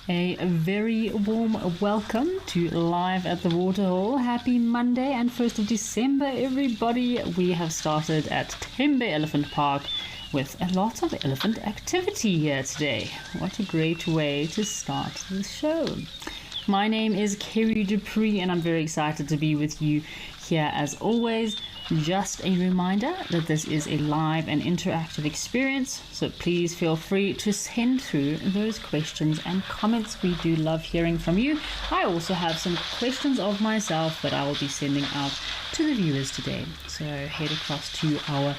A very warm welcome to Live at the Waterhole. Happy Monday and 1st of December, everybody. We have started at Tembe Elephant Park with a lot of elephant activity here today. What a great way to start the show. My name is Kerry Dupree and I'm very excited to be with you here as always. Just a reminder that this is a live and interactive experience, so please feel free to send through those questions and comments. We do love hearing from you. I also have some questions of myself that I will be sending out to the viewers today. So head across to our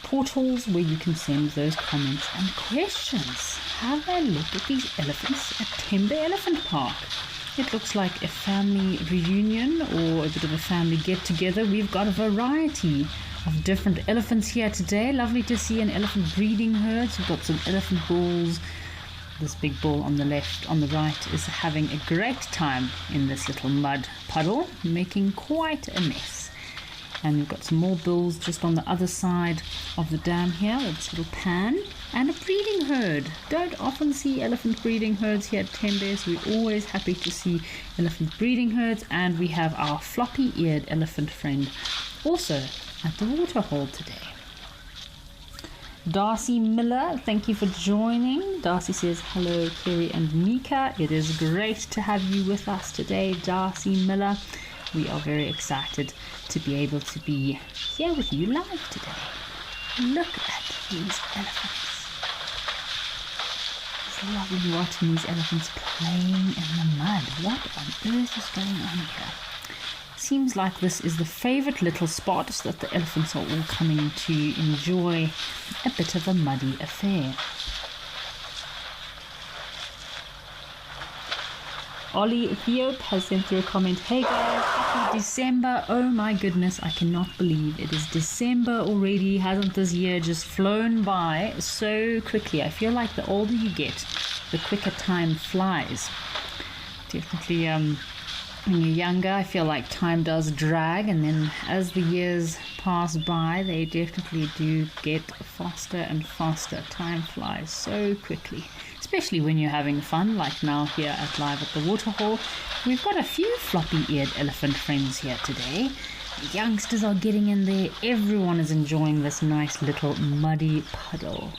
portals where you can send those comments and questions. Have a look at these elephants at Tembe Elephant Park. It looks like a family reunion or a bit of a family get-together. We've got a variety of different elephants here today. Lovely to see an elephant breeding herd. We've got some elephant bulls. This big bull on the left, on the right, is having a great time in this little mud puddle, making quite a mess. And we've got some more bulls just on the other side of the dam here with this little pan. And a breeding herd. Don't often see elephant breeding herds here at Tembe, so we're always happy to see elephant breeding herds. And we have our floppy-eared elephant friend also at the waterhole today. Darcy Miller, thank you for joining. Darcy says, hello, Kerry and Mika. It is great to have you with us today, Darcy Miller. We are very excited to be able to be here with you live today. Look at these elephants. It's lovely watching these elephants playing in the mud. What on earth is going on here? Seems like this is the favorite little spot that the elephants are all coming to enjoy a bit of a muddy affair. Ollie Ethiop has sent through a comment. Hey guys, happy December. Oh my goodness, I cannot believe it is December already. Hasn't this year just flown by so quickly? I feel like the older you get, the quicker time flies. Definitely when you're younger, I feel like time does drag, and then as the years pass by, they definitely do get faster and faster. Time flies so quickly, especially when you're having fun, like now here at Live at the Waterhole. We've got a few floppy-eared elephant friends here today. The youngsters are getting in there. Everyone is enjoying this nice little muddy puddle.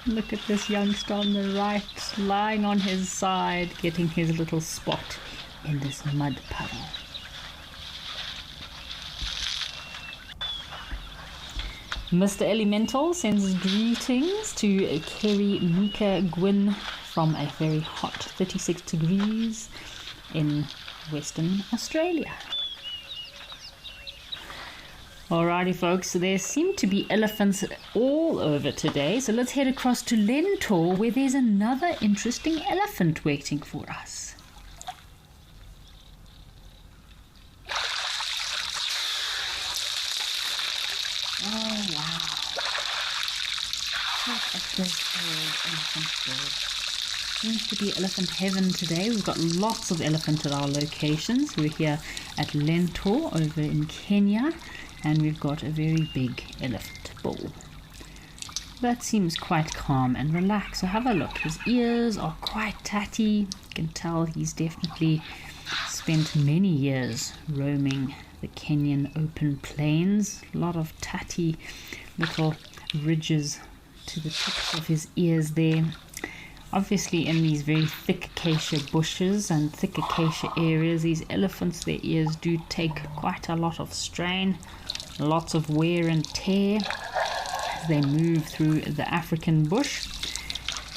Look at this youngster on the right, lying on his side, getting his little spot in this mud puddle. Mr. Elemental sends greetings to Kerry, Mika, Gwyn from a very hot 36 degrees in Western Australia. Alrighty folks, so there seem to be elephants all over today, so let's head across to Lentor where there's another interesting elephant waiting for us. Oh wow, look at this old elephant bird. Seems to be elephant heaven today. We've got lots of elephant at our locations. We're here at Lentor over in Kenya. And we've got a very big elephant bull. That seems quite calm and relaxed. So have a look. His ears are quite tatty. You can tell he's definitely spent many years roaming the Kenyan open plains. A lot of tatty little ridges to the tips of his ears there. Obviously in these very thick acacia bushes and thick acacia areas, these elephants, their ears do take quite a lot of strain. Lots of wear and tear as they move through the African bush.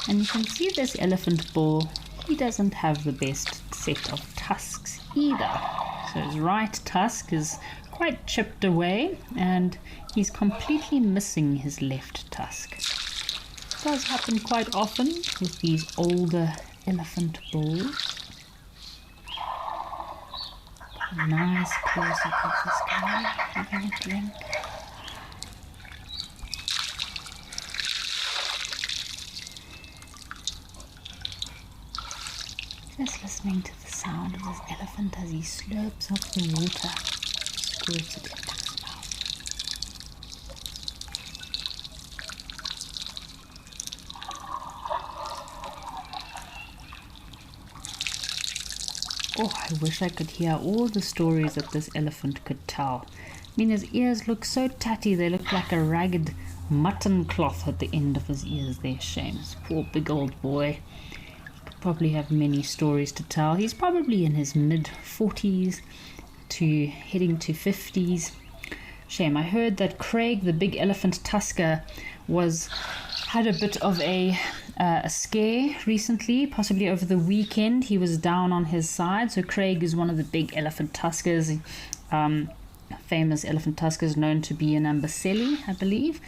And you can see this elephant bull, he doesn't have the best set of tusks either. So his right tusk is quite chipped away and he's completely missing his left tusk. It does happen quite often with these older elephant bulls. Nice close-up of this guy having a drink. Just listening to the sound of this elephant as he slurps up the water, squirts it into his mouth. Oh, I wish I could hear all the stories that this elephant could tell. I mean, his ears look so tatty, they look like a ragged mutton cloth at the end of his ears there. Shame, this poor big old boy. He could probably have many stories to tell. He's probably in his mid-40s to heading to 50s. Shame. I heard that Craig, the big elephant tusker, had a bit of a scare recently, possibly over the weekend. He was down on his side. So Craig is one of the big elephant tuskers, famous elephant tuskers, known to be in Amboseli, I believe.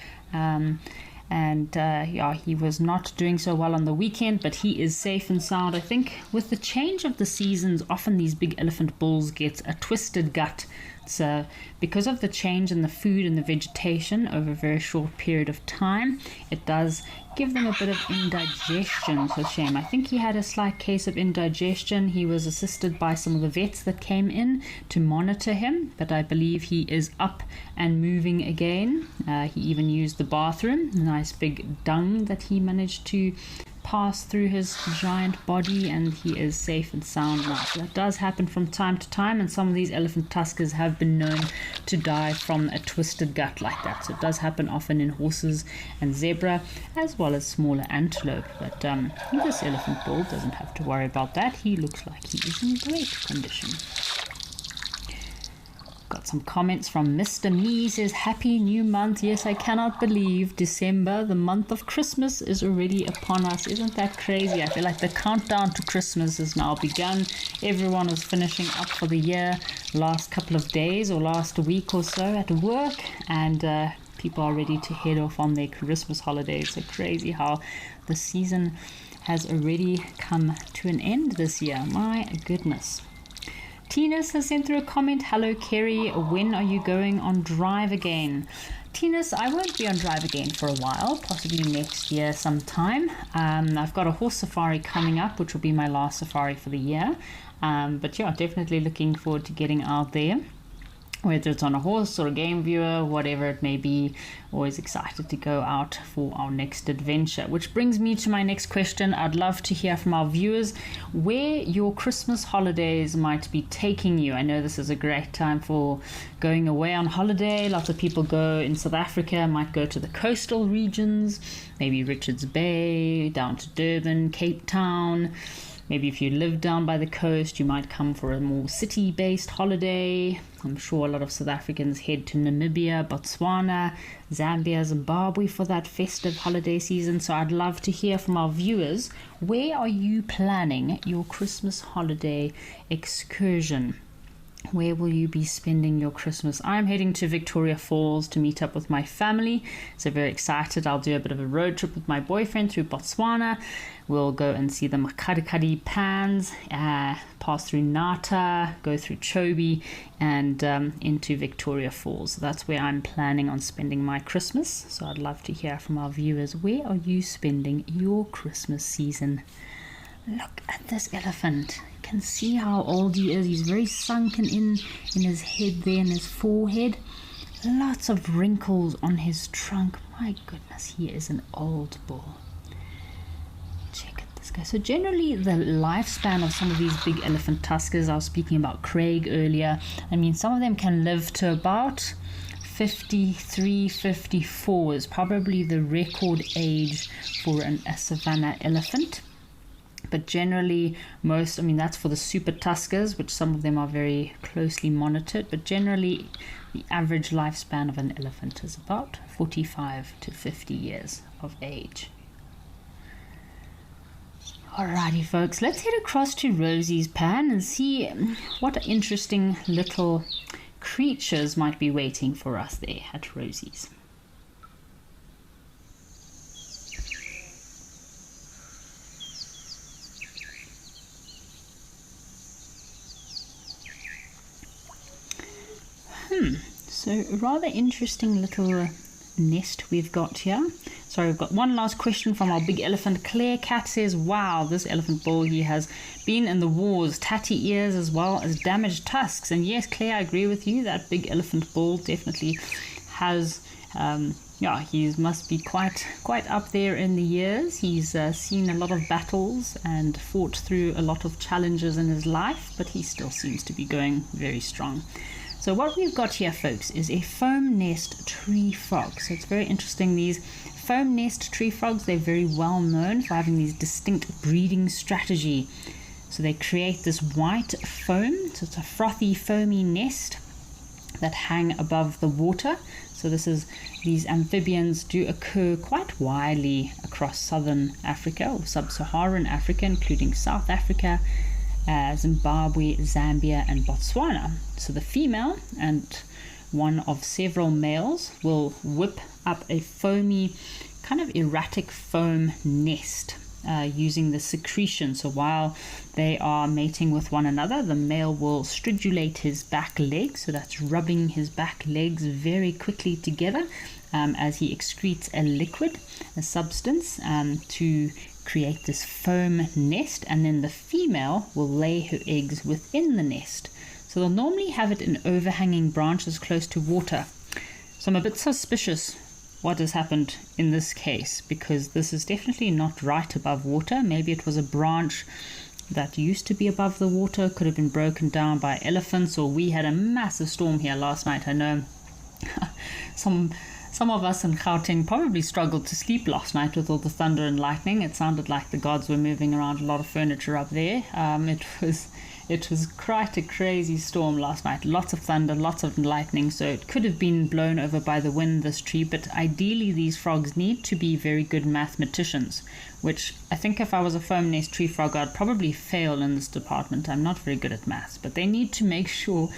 He was not doing so well on the weekend, but he is safe and sound. I think with the change of the seasons, often these big elephant bulls get a twisted gut. So because of the change in the food and the vegetation over a very short period of time, it does give them a bit of indigestion. So shame. I think he had a slight case of indigestion. He was assisted by some of the vets that came in to monitor him, but I believe he is up and moving again. He even used the bathroom, nice big dung that he managed to pass through his giant body, and he is safe and sound now. So that does happen from time to time, and some of these elephant tuskers have been known to die from a twisted gut like that. So it does happen often in horses and zebra, as well as smaller antelope. But this elephant bull doesn't have to worry about that. He looks like he is in great condition. Got some comments from Mr. Me. Says, happy new month. Yes, I cannot believe December, the month of Christmas, is already upon us. Isn't that crazy? I feel like the countdown to Christmas has now begun. Everyone was finishing up for the year last couple of days or last week or so at work, and people are ready to head off on their Christmas holidays. So crazy how the season has already come to an end this year. My goodness. Tinas has sent through a comment. Hello, Kerry. When are you going on drive again? Tinas, I won't be on drive again for a while, possibly next year sometime. I've got a horse safari coming up, which will be my last safari for the year. But yeah, definitely looking forward to getting out there. Whether it's on a horse or a game viewer, whatever it may be, always excited to go out for our next adventure. Which brings me to my next question. I'd love to hear from our viewers where your Christmas holidays might be taking you. I know this is a great time for going away on holiday. Lots of people go in South Africa, might go to the coastal regions, maybe Richards Bay, down to Durban, Cape Town. Maybe if you live down by the coast, you might come for a more city-based holiday. I'm sure a lot of South Africans head to Namibia, Botswana, Zambia, Zimbabwe for that festive holiday season. So I'd love to hear from our viewers. Where are you planning your Christmas holiday excursion? Where will you be spending your Christmas? I'm heading to Victoria Falls to meet up with my family. So very excited. I'll do a bit of a road trip with my boyfriend through Botswana. We'll go and see the Makadikadi pans, pass through Nata, go through Chobe, and into Victoria Falls. So that's where I'm planning on spending my Christmas. So I'd love to hear from our viewers. Where are you spending your Christmas season? Look at this elephant. You can see how old he is. He's very sunken in his head there, in his forehead. Lots of wrinkles on his trunk. My goodness, he is an old bull. Check out this guy. So generally the lifespan of some of these big elephant tuskers, I was speaking about Craig earlier, I mean some of them can live to about 53, 54 is probably the record age for a savanna elephant. But generally that's for the super tuskers, which some of them are very closely monitored, but generally the average lifespan of an elephant is about 45 to 50 years of age. Alrighty folks, let's head across to Rosie's pan and see what interesting little creatures might be waiting for us there at Rosie's. So a rather interesting little nest we've got here. So we've got one last question from our big elephant. Claire Cat says, wow, this elephant bull, he has been in the wars, tatty ears as well as damaged tusks. And yes, Claire, I agree with you. That big elephant bull definitely has he must be quite up there in the years. He's seen a lot of battles and fought through a lot of challenges in his life, but he still seems to be going very strong. So what we've got here, folks, is a foam nest tree frog. So it's very interesting. These foam nest tree frogs, they're very well known for having these distinct breeding strategy. So they create this white foam, so it's a frothy, foamy nest that hang above the water. So these amphibians do occur quite widely across southern Africa or sub-Saharan Africa, including South Africa, Zimbabwe, Zambia, and Botswana. So the female and one of several males will whip up a foamy, kind of erratic foam nest using the secretion. So while they are mating with one another, the male will stridulate his back legs, so that's rubbing his back legs very quickly together as he excretes a liquid, a substance, to create this foam nest, and then the female will lay her eggs within the nest. So they'll normally have it in overhanging branches close to water. So I'm a bit suspicious what has happened in this case, because this is definitely not right above water. Maybe it was a branch that used to be above the water, could have been broken down by elephants, or we had a massive storm here last night. I know some of us in Gauteng probably struggled to sleep last night with all the thunder and lightning. It sounded like the gods were moving around a lot of furniture up there. It was quite a crazy storm last night. Lots of thunder, lots of lightning, so it could have been blown over by the wind, this tree. But ideally, these frogs need to be very good mathematicians, which I think if I was a foam nest tree frog, I'd probably fail in this department. I'm not very good at maths, but they need to make sure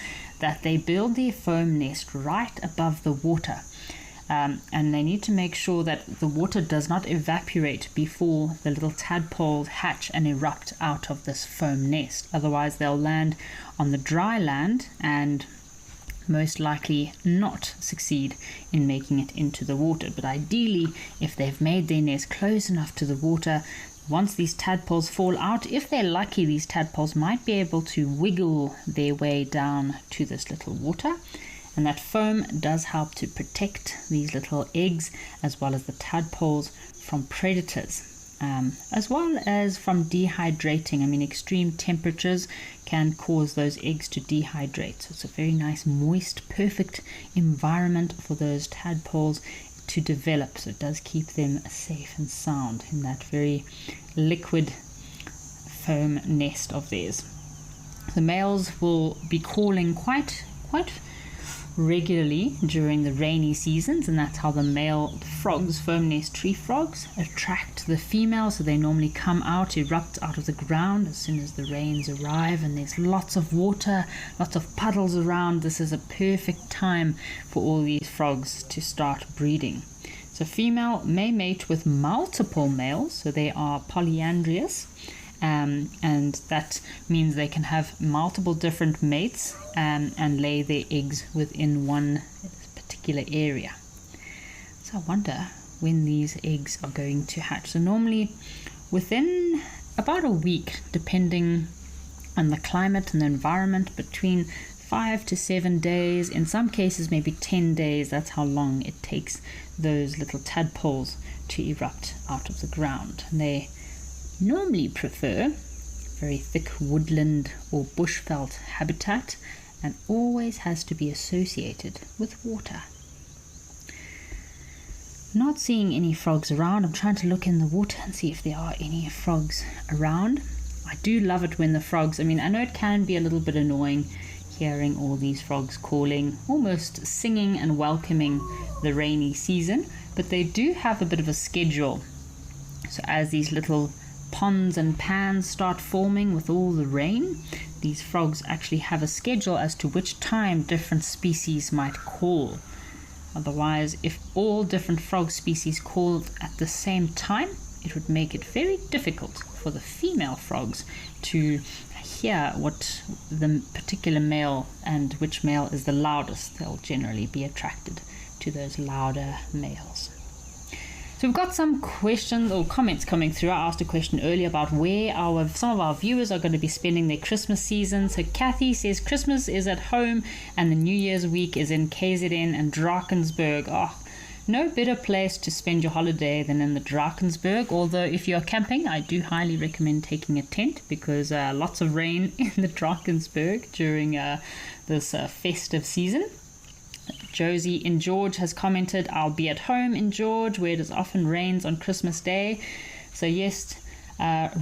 that they build their foam nest right above the water. And they need to make sure that the water does not evaporate before the little tadpoles hatch and erupt out of this foam nest. Otherwise, they'll land on the dry land and most likely not succeed in making it into the water. But ideally, if they've made their nest close enough to the water, once these tadpoles fall out, if they're lucky, these tadpoles might be able to wiggle their way down to this little water. And that foam does help to protect these little eggs as well as the tadpoles from predators, as well as from dehydrating. I mean, extreme temperatures can cause those eggs to dehydrate. So it's a very nice, moist, perfect environment for those tadpoles to develop. So it does keep them safe and sound in that very liquid foam nest of theirs. The males will be calling quite regularly during the rainy seasons, and that's how the male frogs, foam nest tree frogs, attract the female. So they normally come out, erupt out of the ground as soon as the rains arrive and there's lots of water, lots of puddles around. This is a perfect time for all these frogs to start breeding. So female may mate with multiple males, so they are polyandrous. And that means they can have multiple different mates and lay their eggs within one particular area. So I wonder when these eggs are going to hatch. So normally within about a week, depending on the climate and the environment, between 5 to 7 days, in some cases maybe 10 days. That's how long it takes those little tadpoles to erupt out of the ground. And they normally prefer very thick woodland or bushveld habitat, and always has to be associated with water. Not seeing any frogs around. I'm trying to look in the water and see if there are any frogs around. I do love it when the frogs, I know it can be a little bit annoying hearing all these frogs calling, almost singing and welcoming the rainy season, but they do have a bit of a schedule. So as these little ponds and pans start forming with all the rain, these frogs actually have a schedule as to which time different species might call. Otherwise, if all different frog species called at the same time, it would make it very difficult for the female frogs to hear what the particular male and which male is the loudest. They'll generally be attracted to those louder males. So we've got some questions or comments coming through. I asked a question earlier about where some of our viewers are going to be spending their Christmas season. So Kathy says Christmas is at home and the New Year's week is in KZN and Drakensberg. Oh, No better place to spend your holiday than in the Drakensberg, although if you're camping, I do highly recommend taking a tent because lots of rain in the Drakensberg during this festive season. Josie in George has commented, I'll be at home in George where it often rains on Christmas Day. So yes,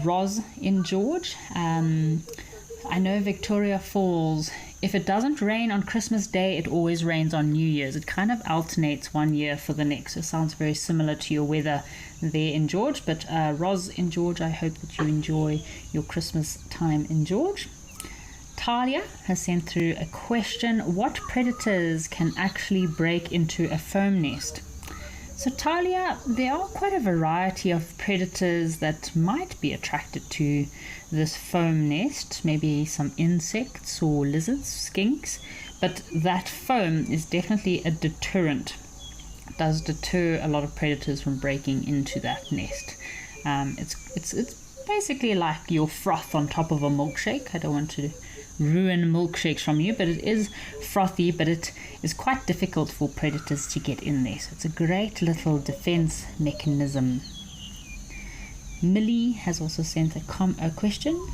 Roz in George. I know Victoria Falls, if it doesn't rain on Christmas Day, it always rains on New Year's. It kind of alternates one year for the next. It sounds very similar to your weather there in George. But Roz in George, I hope that you enjoy your Christmas time in George. Talia has sent through a question. What predators can actually break into a foam nest? So Talia, there are quite a variety of predators that might be attracted to this foam nest, maybe some insects or lizards, skinks, but that foam is definitely a deterrent. It does deter a lot of predators from breaking into that nest. It's basically like your froth on top of a milkshake. I don't want to ruin milkshakes from you, but it is frothy, but it is quite difficult for predators to get in there. So it's a great little defense mechanism. Millie has also sent a question.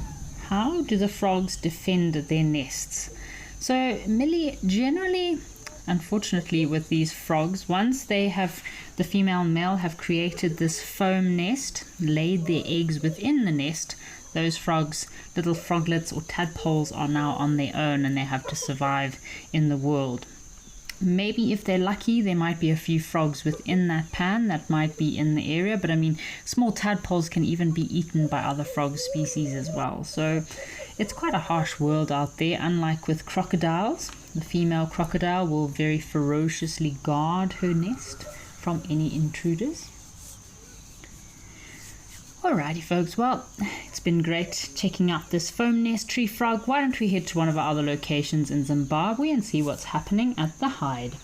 How do the frogs defend their nests? So Millie, generally, unfortunately with these frogs, once they have, the female and male have created this foam nest, laid their eggs within the nest, those frogs, little froglets or tadpoles, are now on their own and they have to survive in the world. Maybe if they're lucky, there might be a few frogs within that pan that might be in the area, but I mean, small tadpoles can even be eaten by other frog species as well. So it's quite a harsh world out there, unlike with crocodiles. The female crocodile will very ferociously guard her nest from any intruders. Alrighty folks, well, it's been great checking out this foam nest tree frog. Why don't we head to one of our other locations in Zimbabwe and see what's happening at the hide.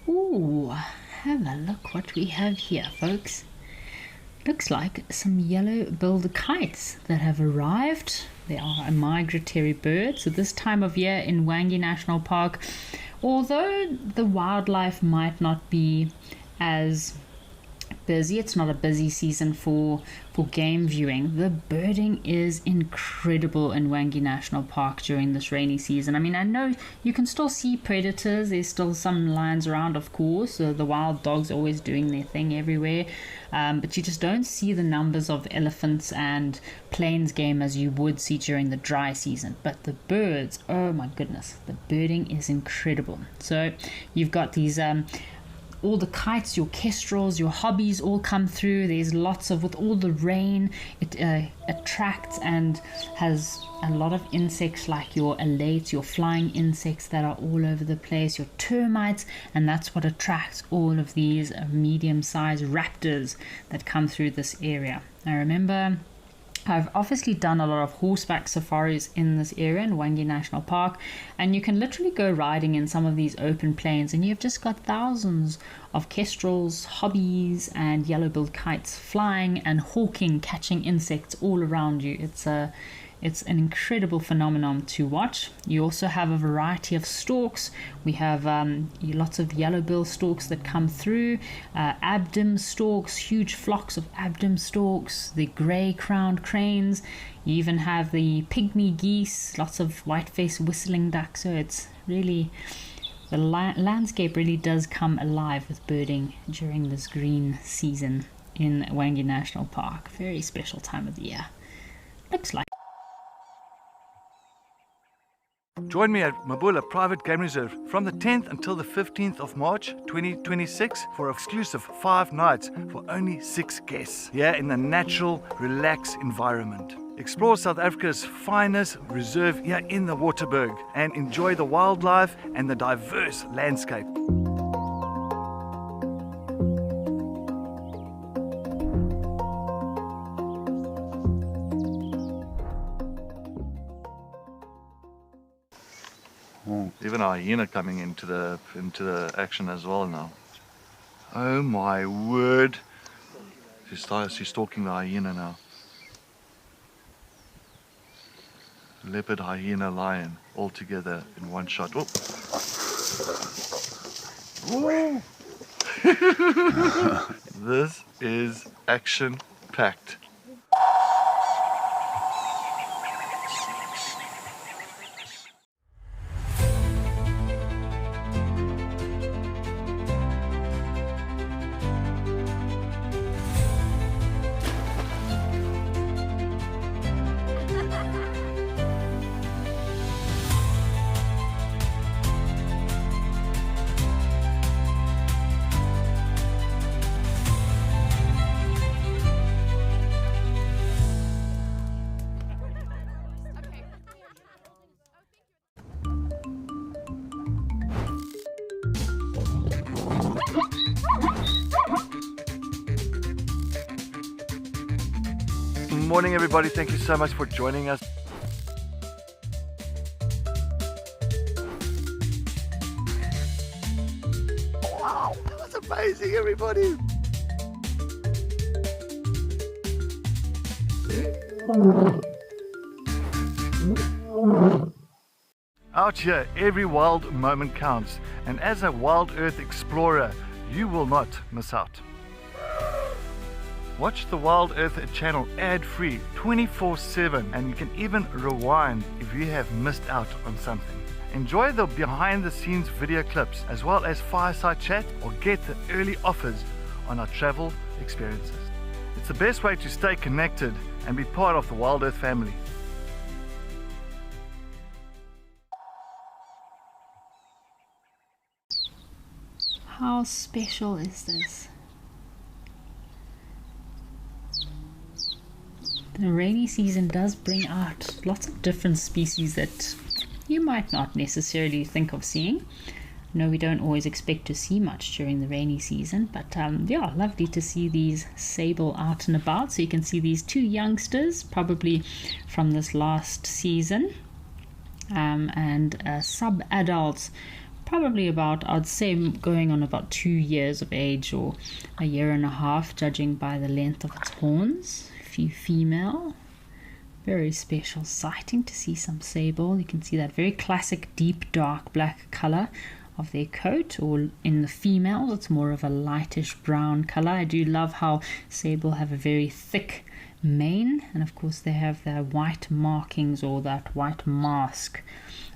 Ooh, have a look what we have here, folks. Looks like some yellow-billed kites that have arrived. They are a migratory bird. So this time of year in Wangi National Park, although the wildlife might not be as busy, it's not a busy season for game viewing, the birding is incredible in Wangi National Park during this rainy season. I mean, I know you can still see predators. There's still some lions around, of course. The wild dogs are always doing their thing everywhere. But you just don't see the numbers of elephants and plains game as you would see during the dry season. But the birds, oh my goodness, the birding is incredible. So you've got these all the kites, your kestrels, your hobbies all come through. There's lots of, with all the rain, it attracts and has a lot of insects like your alates, your flying insects that are all over the place, your termites, and that's what attracts all of these medium-sized raptors that come through this area. I remember I've obviously done a lot of horseback safaris in this area in Wangi National Park, and you can literally go riding in some of these open plains and you've just got thousands of kestrels, hobbies and yellow-billed kites flying and hawking, catching insects all around you. It's an incredible phenomenon to watch. You also have a variety of storks. We have lots of yellow-billed storks that come through, abdim storks, huge flocks of abdim storks, the grey-crowned cranes. You even have the pygmy geese, lots of white-faced whistling ducks. So it's really, the landscape really does come alive with birding during this green season in Wangi National Park. Very special time of the year. Looks like. Join me at Mabula Private Game Reserve from the 10th until the 15th of March 2026 for an exclusive 5 nights for only 6 guests here in the natural, relaxed environment. Explore South Africa's finest reserve here in the Waterberg and enjoy the wildlife and the diverse landscape. Even our hyena coming into the action as well now. Oh my word. She's stalking the hyena now. Leopard, hyena, lion, all together in one shot. Oh. Whoa. This is action-packed. Morning everybody, thank you so much for joining us. Wow, that was amazing everybody. Out here, every wild moment counts, and as a wild earth explorer, you will not miss out. Watch the Wild Earth channel ad-free 24/7, and you can even rewind if you have missed out on something. Enjoy the behind-the-scenes video clips as well as fireside chat, or get the early offers on our travel experiences. It's the best way to stay connected and be part of the Wild Earth family. How special is this? The rainy season does bring out lots of different species that you might not necessarily think of seeing. No, we don't always expect to see much during the rainy season, but yeah, lovely to see these sable out and about. So you can see these two youngsters, probably from this last season, and sub-adults, probably about, I'd say, going on about 2 years of age or a year and a half, judging by the length of its horns. Few female. Very special sighting to see some sable. You can see that very classic deep dark black color of their coat, or in the females it's more of a lightish brown color. I do love how sable have a very thick mane, and of course they have their white markings or that white mask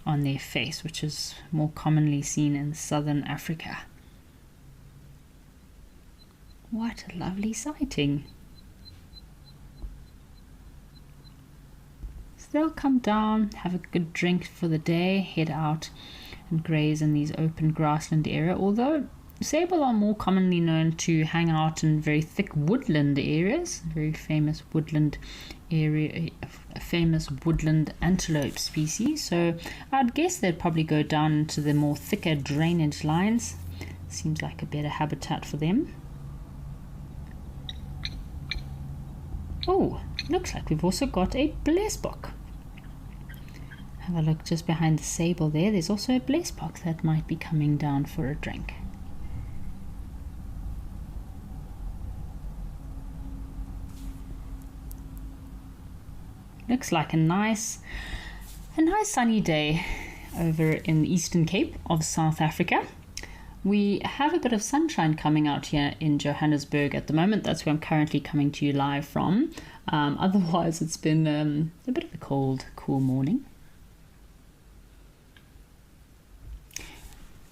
on their face, which is more commonly seen in southern Africa. What a lovely sighting. They'll come down, have a good drink for the day, head out and graze in these open grassland area, although sable are more commonly known to hang out in very thick woodland areas, a very famous woodland area, a famous woodland antelope species. So I'd guess they'd probably go down to the more thicker drainage lines. Seems like a better habitat for them. Oh, looks like we've also got a blesbok. Have a look just behind the sable there. There's also a blesbok that might be coming down for a drink. Looks like a nice sunny day over in the Eastern Cape of South Africa. We have a bit of sunshine coming out here in Johannesburg at the moment. That's where I'm currently coming to you live from. Otherwise, it's been a bit of a cool morning.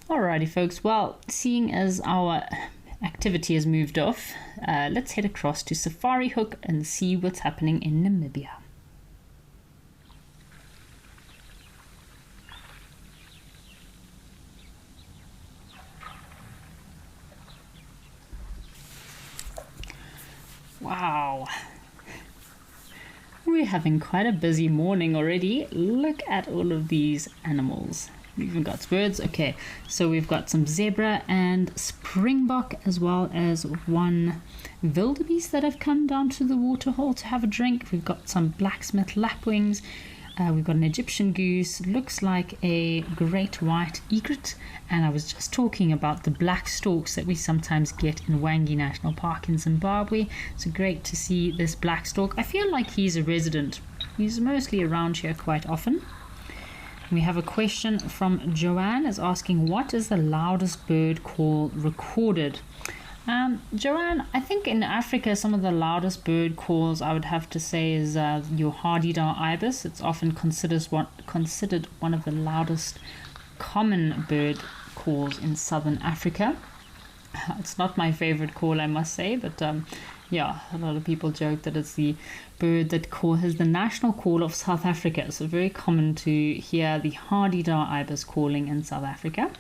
Alrighty, folks. Well, seeing as our activity has moved off, let's head across to Safari Hook and see what's happening in Namibia. Wow, we're having quite a busy morning already. Look at all of these animals. We've even got birds. Okay, so we've got some zebra and springbok, as well as one wildebeest that have come down to the waterhole to have a drink. We've got some blacksmith lapwings, We've got an Egyptian goose, looks like a great white egret, and I was just talking about the black storks that we sometimes get in Wangi National Park in Zimbabwe. So great to see this black stork. I feel like he's a resident. He's mostly around here quite often. We have a question from Joanne, is asking, what is the loudest bird call recorded? Joanne, I think in Africa some of the loudest bird calls I would have to say is your hardy-dar ibis. It's often considered one of the loudest common bird calls in southern Africa. It's not my favorite call, I must say, but yeah, a lot of people joke that it's the bird that has the national call of South Africa. So very common to hear the hardy-dar ibis calling in South Africa.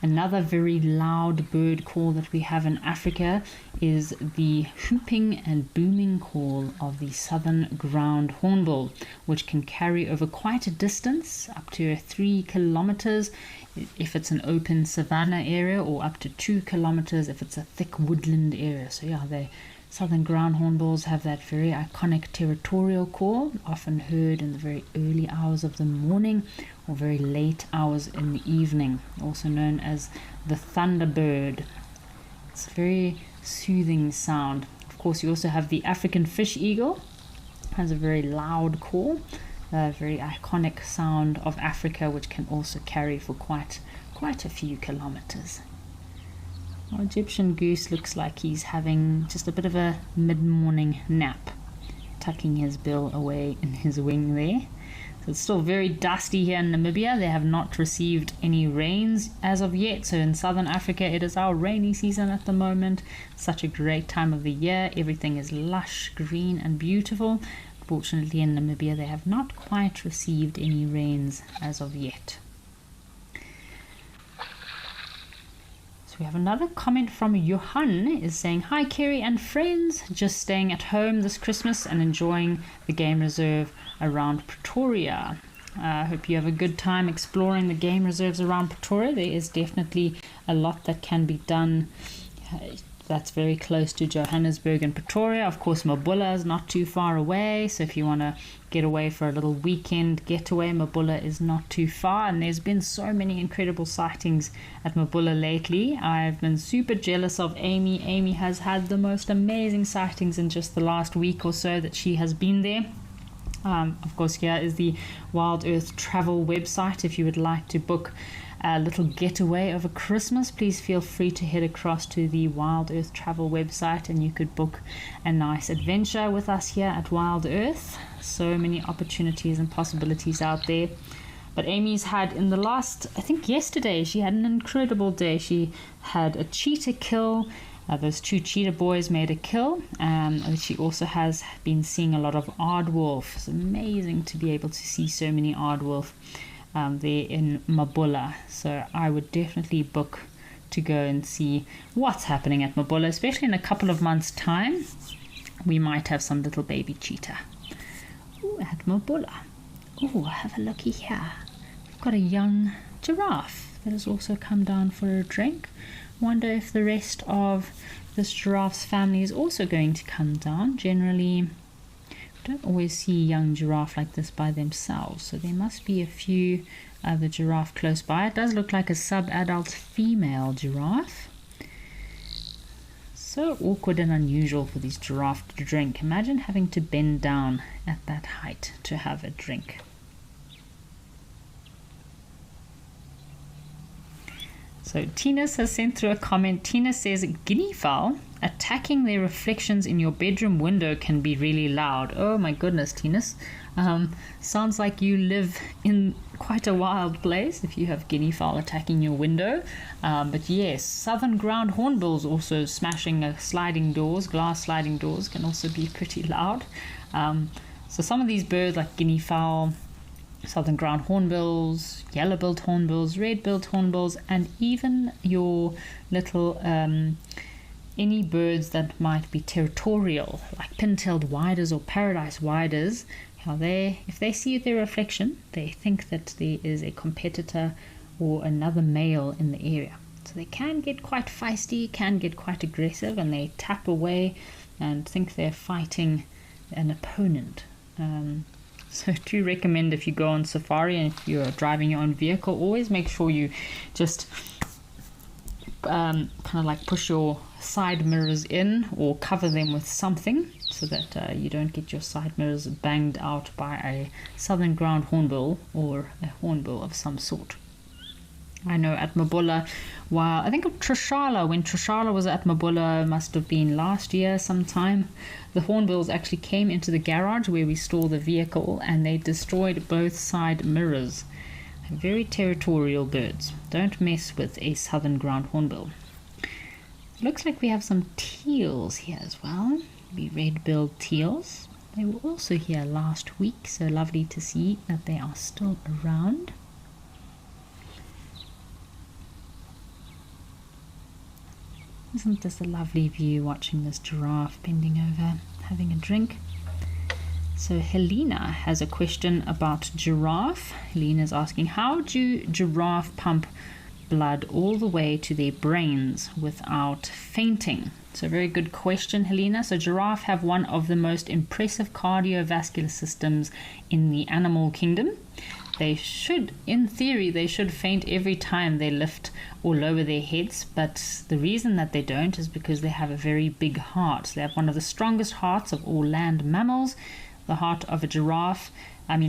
Another very loud bird call that we have in Africa is the whooping and booming call of the southern ground hornbill, which can carry over quite a distance, up to 3 kilometers if it's an open savanna area, or up to 2 kilometers if it's a thick woodland area. So yeah, the southern ground hornbills have that very iconic territorial call, often heard in the very early hours of the morning or very late hours in the evening, also known as the thunderbird. It's a very soothing sound. Of course, you also have the African fish eagle, has a very loud call, a very iconic sound of Africa, which can also carry for quite a few kilometers. Our Egyptian goose looks like he's having just a bit of a mid-morning nap, tucking his bill away in his wing there. So it's still very dusty here in Namibia. They have not received any rains as of yet. So in southern Africa, it is our rainy season at the moment. Such a great time of the year. Everything is lush, green and beautiful. Fortunately in Namibia, they have not quite received any rains as of yet. We have another comment from Johan, is saying, hi Kerry and friends, just staying at home this Christmas and enjoying the game reserve around Pretoria. I hope you have a good time exploring the game reserves around Pretoria. There is definitely a lot that can be done. That's very close to Johannesburg and Pretoria. Of course, Mabulla is not too far away, so if you want to get away for a little weekend getaway, Mabulla is not too far, and there's been so many incredible sightings at Mabulla lately. I've been super jealous of Amy. Amy has had the most amazing sightings in just the last week or so that she has been there. Of course, here is the Wild Earth travel website. If you would like to book a little getaway over Christmas, please feel free to head across to the Wild Earth travel website and you could book a nice adventure with us here at Wild Earth. So many opportunities and possibilities out there. But Amy's had, in the last, I think yesterday, she had an incredible day. She had a cheetah kill. Those 2 cheetah boys made a kill. She also has been seeing a lot of aardwolf. It's amazing to be able to see so many aardwolf there in Mabulla. So I would definitely book to go and see what's happening at Mabulla, especially in a couple of months' time. We might have some little baby cheetah. Ooh, at Mabulla. Oh, have a looky here. We've got a young giraffe that has also come down for a drink. Wonder if the rest of this giraffe's family is also going to come down. Generally, we don't always see young giraffe like this by themselves, so there must be a few other giraffe close by. It does look like a sub-adult female giraffe. So awkward and unusual for these giraffes to drink. Imagine having to bend down at that height to have a drink. So Tinas has sent through a comment. Tina says, guinea fowl attacking their reflections in your bedroom window can be really loud. Oh my goodness, Tinas. Sounds like you live in quite a wild place if you have guinea fowl attacking your window. But yes, southern ground hornbills also smashing sliding doors, glass sliding doors, can also be pretty loud. So some of these birds like guinea fowl, southern ground hornbills, yellow-billed hornbills, red-billed hornbills, and even your little any birds that might be territorial, like pin-tailed whiters or paradise whiters. If they see their reflection, they think that there is a competitor or another male in the area. So they can get quite feisty, can get quite aggressive, and they tap away and think they're fighting an opponent. So do recommend, if you go on safari and if you're driving your own vehicle, always make sure you just kind of like push your side mirrors in or cover them with something so that you don't get your side mirrors banged out by a southern ground hornbill or a hornbill of some sort. I know at Mabulla, while I think of Trishala, when Trishala was at Mabulla, must have been last year sometime, the hornbills actually came into the garage where we store the vehicle and they destroyed both side mirrors. Very territorial birds. Don't mess with a southern ground hornbill. Looks like we have some teals here as well. Maybe red-billed teals. They were also here last week, so lovely to see that they are still around. Isn't this a lovely view, watching this giraffe bending over, having a drink? So Helena has a question about giraffe. Helena's asking, how do giraffe pump blood all the way to their brains without fainting? So very good question, Helena. So giraffe have one of the most impressive cardiovascular systems in the animal kingdom. They should, in theory, they should faint every time they lift or lower their heads, but the reason that they don't is because they have a very big heart. They have one of the strongest hearts of all land mammals. The heart of a giraffe, an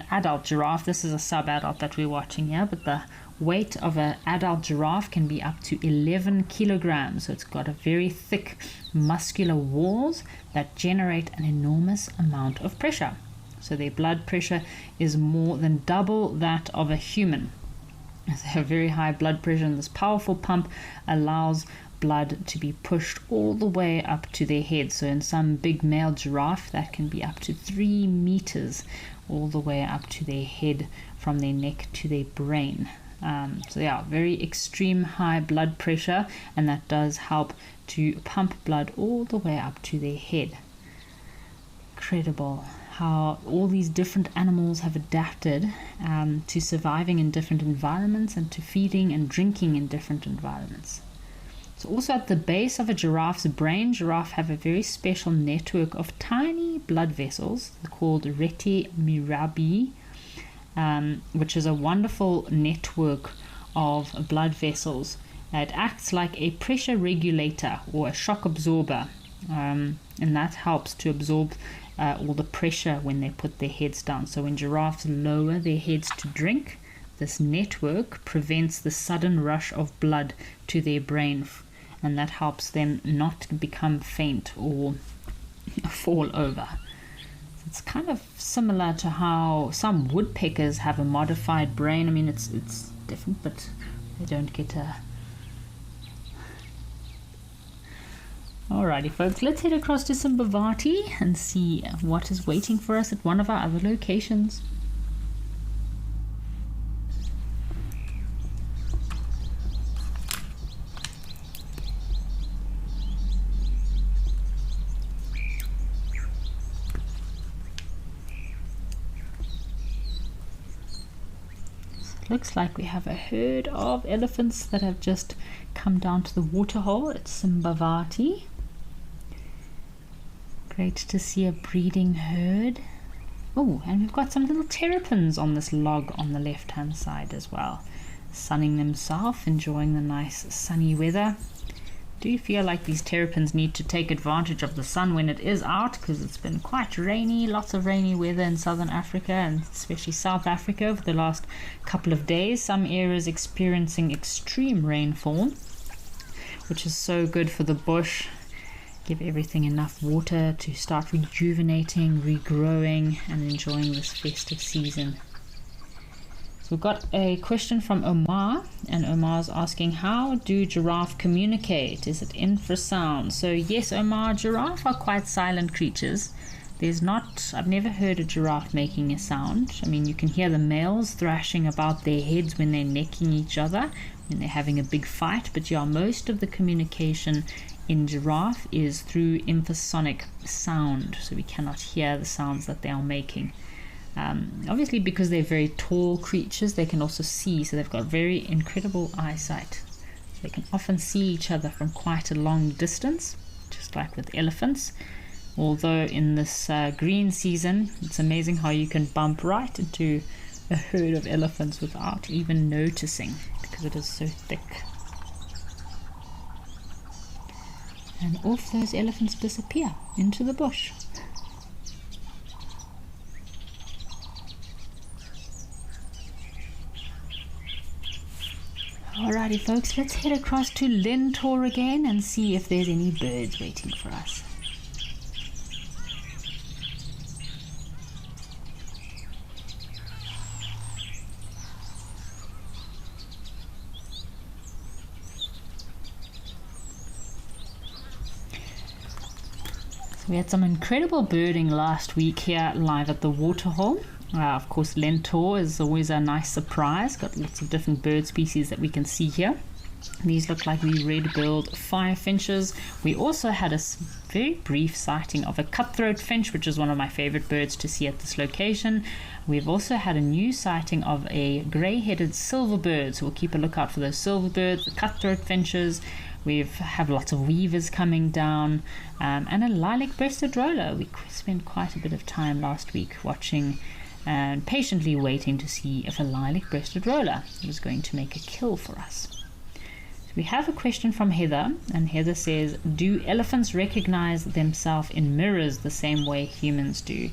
adult giraffe, this is a sub-adult that we're watching here, but the weight of an adult giraffe can be up to 11 kilograms. So it's got a very thick muscular walls that generate an enormous amount of pressure. So their blood pressure is more than double that of a human. They have very high blood pressure, and this powerful pump allows blood to be pushed all the way up to their head. So in some big male giraffe, that can be up to 3 meters all the way up to their head, from their neck to their brain. So yeah, very extreme high blood pressure, and that does help to pump blood all the way up to their head. Incredible how all these different animals have adapted to surviving in different environments and to feeding and drinking in different environments. So also at the base of a giraffe's brain, giraffes have a very special network of tiny blood vessels called rete mirabi, which is a wonderful network of blood vessels. It acts like a pressure regulator or a shock absorber, and that helps to absorb all the pressure when they put their heads down. So when giraffes lower their heads to drink, this network prevents the sudden rush of blood to their brain, and that helps them not become faint or fall over. It's kind of similar to how some woodpeckers have a modified brain. I mean, it's different, but they don't get a... Alrighty folks, let's head across to Simbavati and see what is waiting for us at one of our other locations. Looks like we have a herd of elephants that have just come down to the waterhole at Simbavati. Great to see a breeding herd. Oh, and we've got some little terrapins on this log on the left hand side as well, sunning themselves, enjoying the nice sunny weather. Do feel like these terrapins need to take advantage of the sun when it is out, because it's been quite rainy, lots of rainy weather in southern Africa and especially South Africa over the last couple of days. Some areas experiencing extreme rainfall, which is so good for the bush. Give everything enough water to start rejuvenating, regrowing and enjoying this festive season. So we've got a question from Omar, and Omar's asking, how do giraffe communicate? Is it infrasound? So yes, Omar, giraffe are quite silent creatures. I've never heard a giraffe making a sound. I mean, you can hear the males thrashing about their heads when they're necking each other, when they're having a big fight, but yeah, most of the communication in giraffe is through infrasonic sound, so we cannot hear the sounds that they are making. Obviously, because they're very tall creatures, they can also see, so they've got very incredible eyesight. They can often see each other from quite a long distance, just like with elephants. Although in this green season, it's amazing how you can bump right into a herd of elephants without even noticing, because it is so thick. And off those elephants disappear into the bush. Alrighty folks, let's head across to Lentor again and see if there's any birds waiting for us. We had some incredible birding last week here live at the waterhole. Of course, Lentor is always a nice surprise. Got lots of different bird species that we can see here. These look like the red-billed firefinches. We also had a very brief sighting of a cutthroat finch, which is one of my favorite birds to see at this location. We've also had a new sighting of a grey-headed silverbird, so we'll keep a lookout for those silverbirds, the cutthroat finches. We have lots of weavers coming down, and a lilac-breasted roller. We spent quite a bit of time last week watching and patiently waiting to see if a lilac-breasted roller was going to make a kill for us. So we have a question from Heather, and Heather says, do elephants recognize themselves in mirrors the same way humans do?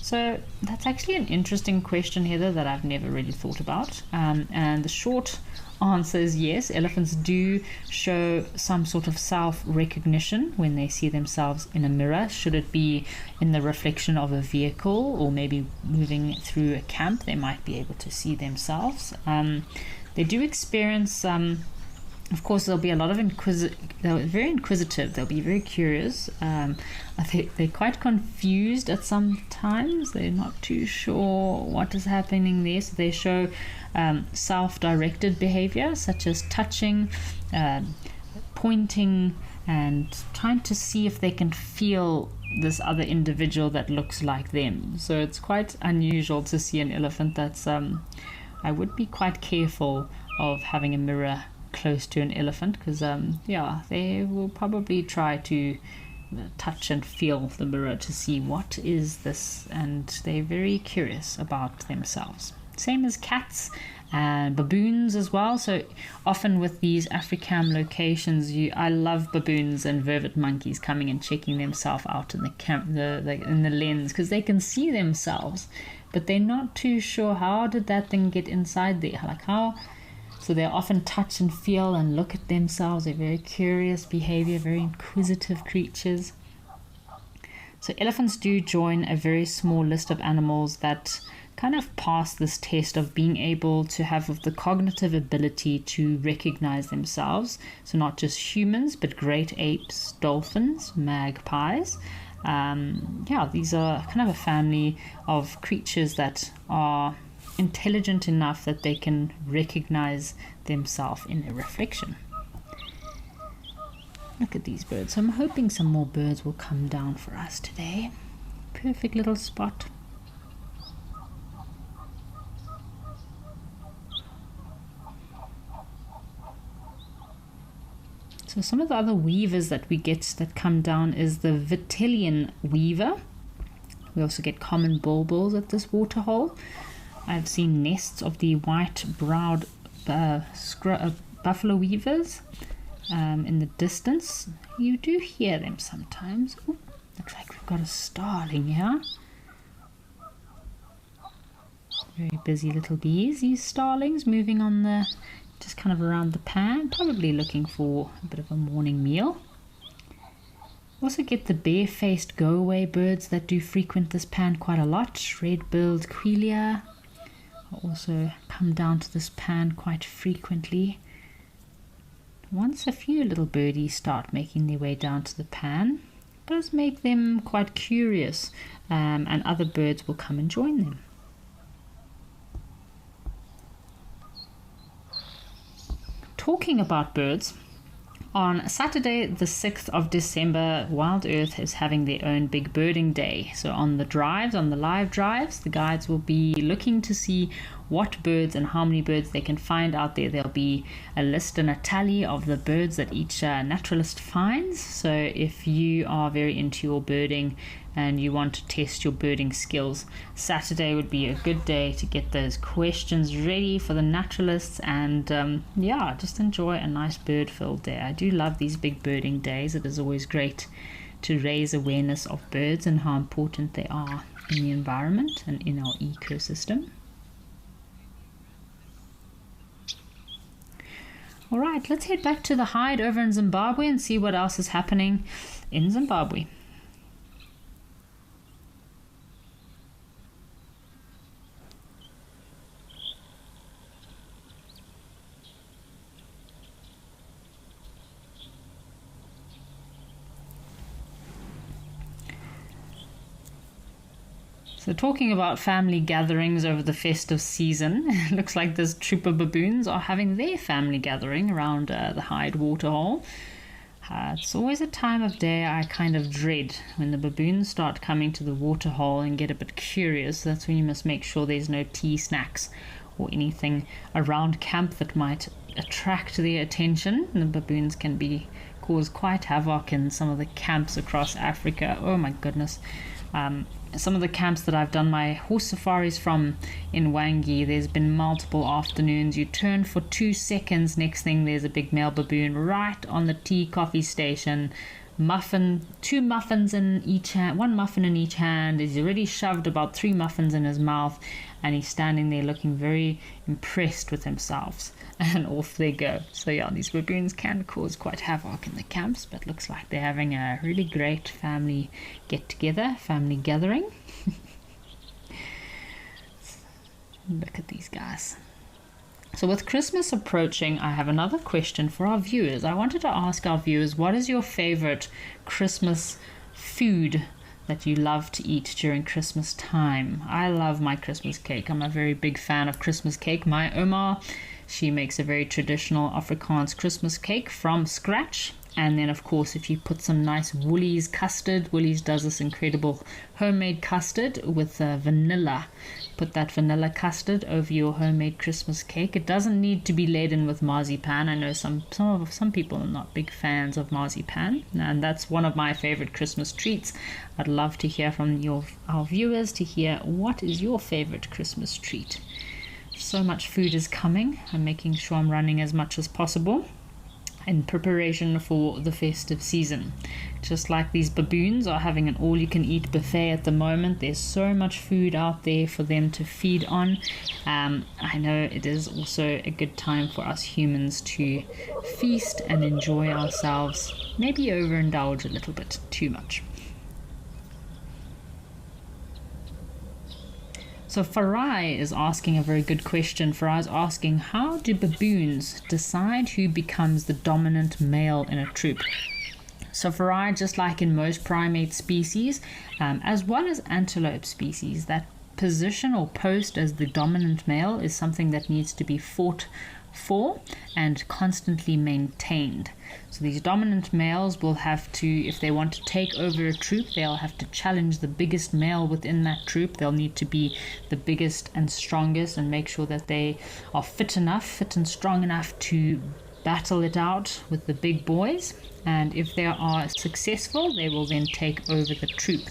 So that's actually an interesting question, Heather, that I've never really thought about. And the short answer is yes, elephants do show some sort of self-recognition when they see themselves in a mirror, should it be in the reflection of a vehicle or maybe moving through a camp. They might be able to see themselves. They do experience of course, there'll be a lot of they're very inquisitive, they'll be very curious. I think they're quite confused at some times, they're not too sure what is happening there, so they show self-directed behavior such as touching, pointing, and trying to see if they can feel this other individual that looks like them. So it's quite unusual to see an elephant that's I would be quite careful of having a mirror close to an elephant, because yeah, they will probably try to touch and feel the mirror to see what is this, and they're very curious about themselves. Same as cats and baboons as well. So often with these Africam locations, I love baboons and vervet monkeys coming and checking themselves out in the camp, in the lens, because they can see themselves, but they're not too sure how did that thing get inside there, like how. So they often touch and feel and look at themselves. They're very curious behavior, very inquisitive creatures. So elephants do join a very small list of animals that kind of pass this test of being able to have the cognitive ability to recognize themselves. So not just humans, but great apes, dolphins, magpies. Yeah, these are kind of a family of creatures that are intelligent enough that they can recognize themselves in a reflection. Look at these birds. I'm hoping some more birds will come down for us today. Perfect little spot. So some of the other weavers that we get that come down is the Vitellian weaver. We also get common bulbuls at this waterhole. I've seen nests of the white-browed buffalo weavers in the distance. You do hear them sometimes. Ooh, looks like we've got a starling here. Very busy little bees, these starlings, moving on just kind of around the pan, probably looking for a bit of a morning meal. Also get the bare-faced go-away birds that do frequent this pan quite a lot. Red-billed quelea also come down to this pan quite frequently. Once a few little birdies start making their way down to the pan, it does make them quite curious, and other birds will come and join them. Talking about birds, On Saturday, the 6th of December, Wild Earth is having their own big birding day. So on the drives, on the live drives, the guides will be looking to see what birds and how many birds they can find out there. There'll be a list and a tally of the birds that each naturalist finds. So if you are very into your birding and you want to test your birding skills, Saturday would be a good day to get those questions ready for the naturalists and just enjoy a nice bird-filled day. I do love these big birding days. It is always great to raise awareness of birds and how important they are in the environment and in our ecosystem. All right, let's head back to the hide over in Zimbabwe and see what else is happening in Zimbabwe. So talking about family gatherings over the festive season, it looks like this troop of baboons are having their family gathering around the Hyde waterhole. It's always a time of day I kind of dread when the baboons start coming to the waterhole and get a bit curious. That's when you must make sure there's no tea, snacks or anything around camp that might attract their attention. And the baboons can cause quite havoc in some of the camps across Africa. Oh my goodness. Some of the camps that I've done my horse safaris from in Wangi, there's been multiple afternoons. You turn for 2 seconds, next thing there's a big male baboon right on the tea coffee station. Two muffins in each hand, one muffin in each hand. He's already shoved about 3 muffins in his mouth, and he's standing there looking very impressed with himself, and off they go. So yeah, these baboons can cause quite havoc in the camps, but looks like they're having a really great family get-together, family gathering. Look at these guys. So with Christmas approaching, I have another question for our viewers. I wanted to ask our viewers, what is your favorite Christmas food that you love to eat during Christmas time? I love my Christmas cake. I'm a very big fan of Christmas cake. My Oma, she makes a very traditional Afrikaans Christmas cake from scratch. And then, of course, if you put some nice Woolies custard, Woolies does this incredible homemade custard with vanilla. Put that vanilla custard over your homemade Christmas cake. It doesn't need to be laden with marzipan. I know some people are not big fans of marzipan, and that's one of my favorite Christmas treats. I'd love to hear from our viewers to hear what is your favorite Christmas treat. So much food is coming. I'm making sure I'm running as much as possible in preparation for the festive season. Just like these baboons are having an all-you-can-eat buffet at the moment, there's so much food out there for them to feed on. I know it is also a good time for us humans to feast and enjoy ourselves, maybe overindulge a little bit too much. So Farai is asking a very good question. Farai is asking, how do baboons decide who becomes the dominant male in a troop? So Farai, just like in most primate species, as well as antelope species, that position or post as the dominant male is something that needs to be fought for and constantly maintained. So these dominant males will have to, if they want to take over a troop, they'll have to challenge the biggest male within that troop. They'll need to be the biggest and strongest and make sure that they are fit and strong enough to battle it out with the big boys. And if they are successful, they will then take over the troop.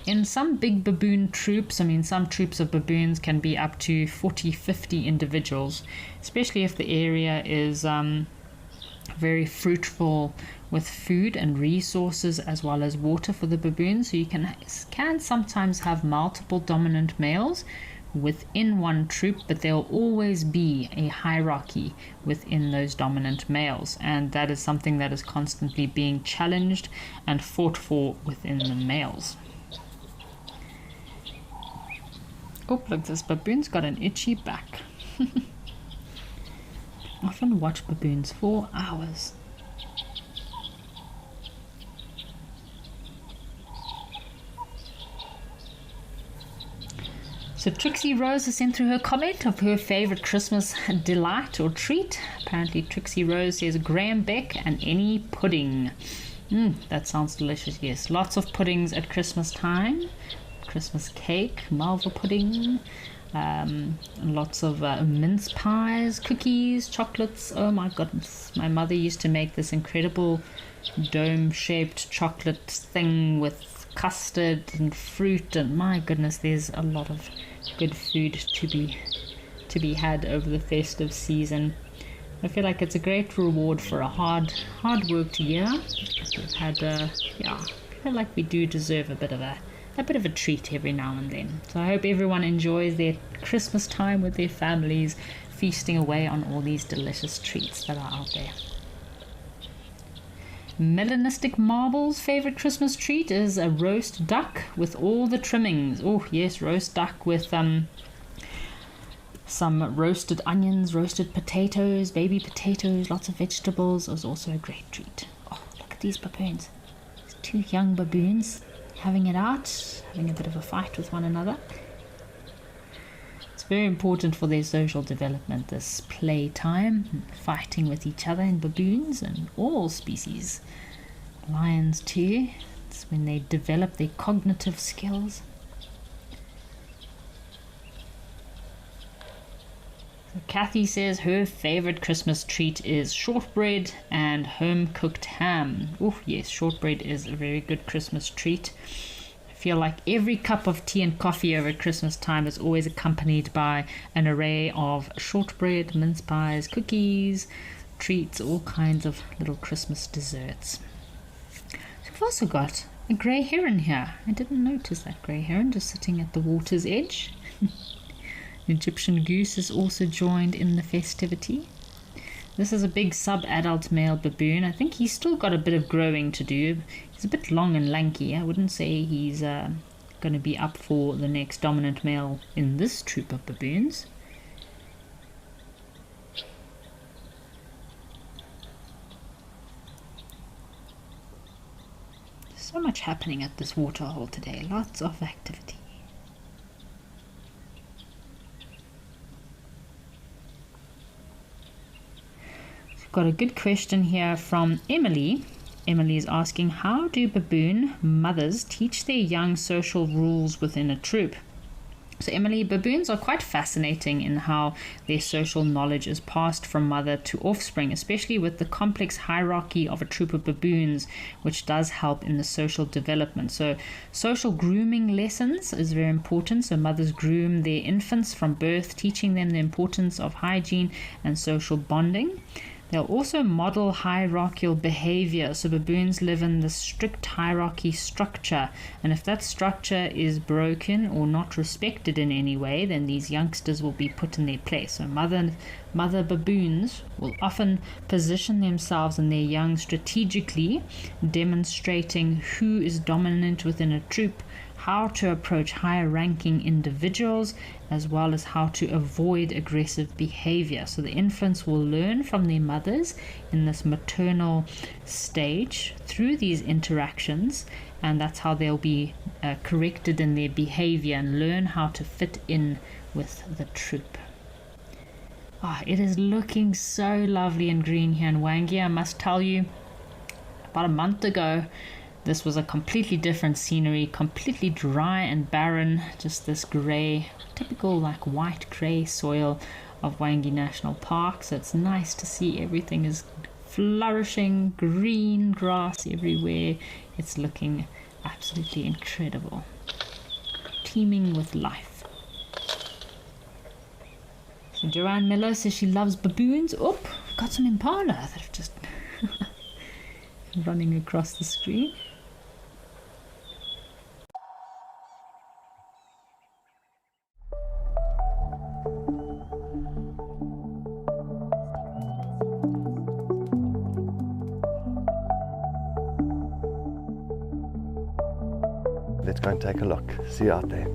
In some big baboon troops, some troops of baboons can be up to 40, 50 individuals, especially if the area is very fruitful with food and resources as well as water for the baboons. So you can sometimes have multiple dominant males within one troop, but there'll always be a hierarchy within those dominant males, and that is something that is constantly being challenged and fought for within the males. Oh, look, this baboon's got an itchy back. Often watch baboons for hours. So Trixie Rose has sent through her comment of her favorite Christmas delight or treat. Apparently Trixie Rose says Graham Beck and any pudding. That sounds delicious. Yes, lots of puddings at Christmas time. Christmas cake, malva pudding, lots of mince pies, cookies, chocolates. Oh my goodness, my mother used to make this incredible dome-shaped chocolate thing with custard and fruit, and my goodness, there's a lot of good food to be had over the festive season. I feel like it's a great reward for a hard worked year. We've had I feel like we do deserve a bit of a treat every now and then. So I hope everyone enjoys their Christmas time with their families, feasting away on all these delicious treats that are out there. Melanistic Marble's favorite Christmas treat is a roast duck with all the trimmings. Oh yes, roast duck with some roasted onions, roasted potatoes, baby potatoes, lots of vegetables. It was also a great treat. Oh, look at these baboons. These two young baboons having it out, having a bit of a fight with one another. It's very important for their social development, this playtime, fighting with each other in baboons and all species. Lions too. It's when they develop their cognitive skills. Kathy says her favorite Christmas treat is shortbread and home-cooked ham. Oh yes, shortbread is a very good Christmas treat. I feel like every cup of tea and coffee over Christmas time is always accompanied by an array of shortbread, mince pies, cookies, treats, all kinds of little Christmas desserts. So we've also got a grey heron here. I didn't notice that grey heron just sitting at the water's edge. Egyptian goose is also joined in the festivity. This is a big sub-adult male baboon. I think he's still got a bit of growing to do. He's a bit long and lanky. I wouldn't say he's going to be up for the next dominant male in this troop of baboons. So much happening at this waterhole today. Lots of activity. Got a good question here from Emily. Emily is asking, how do baboon mothers teach their young social rules within a troop? So Emily, baboons are quite fascinating in how their social knowledge is passed from mother to offspring, especially with the complex hierarchy of a troop of baboons, which does help in the social development. So social grooming lessons is very important. So mothers groom their infants from birth, teaching them the importance of hygiene and social bonding. They'll also model hierarchical behavior. So baboons live in the strict hierarchy structure, and if that structure is broken or not respected in any way, then these youngsters will be put in their place. So mother baboons will often position themselves and their young strategically, demonstrating who is dominant within a troop, how to approach higher ranking individuals, as well as how to avoid aggressive behavior. So the infants will learn from their mothers in this maternal stage through these interactions, and that's how they'll be corrected in their behavior and learn how to fit in with the troop. It is looking so lovely and green here in Wangi. I must tell you, about a month ago, this was a completely different scenery, completely dry and barren, just this grey, typical like white grey soil of Wangi National Park. So it's nice to see everything is flourishing, green grass everywhere. It's looking absolutely incredible, teeming with life. So Joanne Miller says she loves baboons. Oh, got some impala that have just running across the screen. Let's go and take a look. See you out there.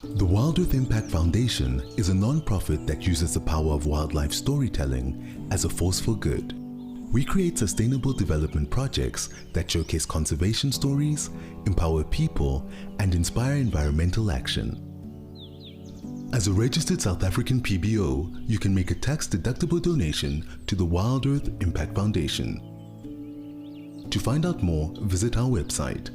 The Earth Impact Foundation is a non-profit that uses the power of wildlife storytelling as a force for good. We create sustainable development projects that showcase conservation stories, empower people, and inspire environmental action. As a registered South African PBO, you can make a tax-deductible donation to the Wild Earth Impact Foundation. To find out more, visit our website.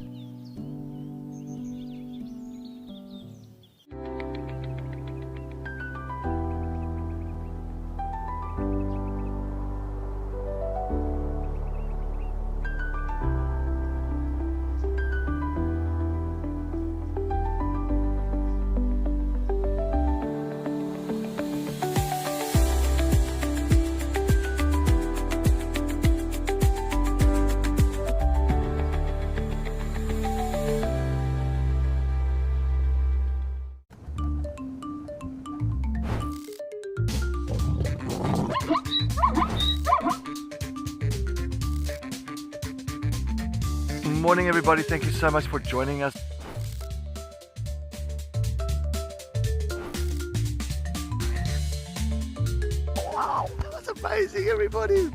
Morning everybody, thank you so much for joining us. Wow, that was amazing everybody.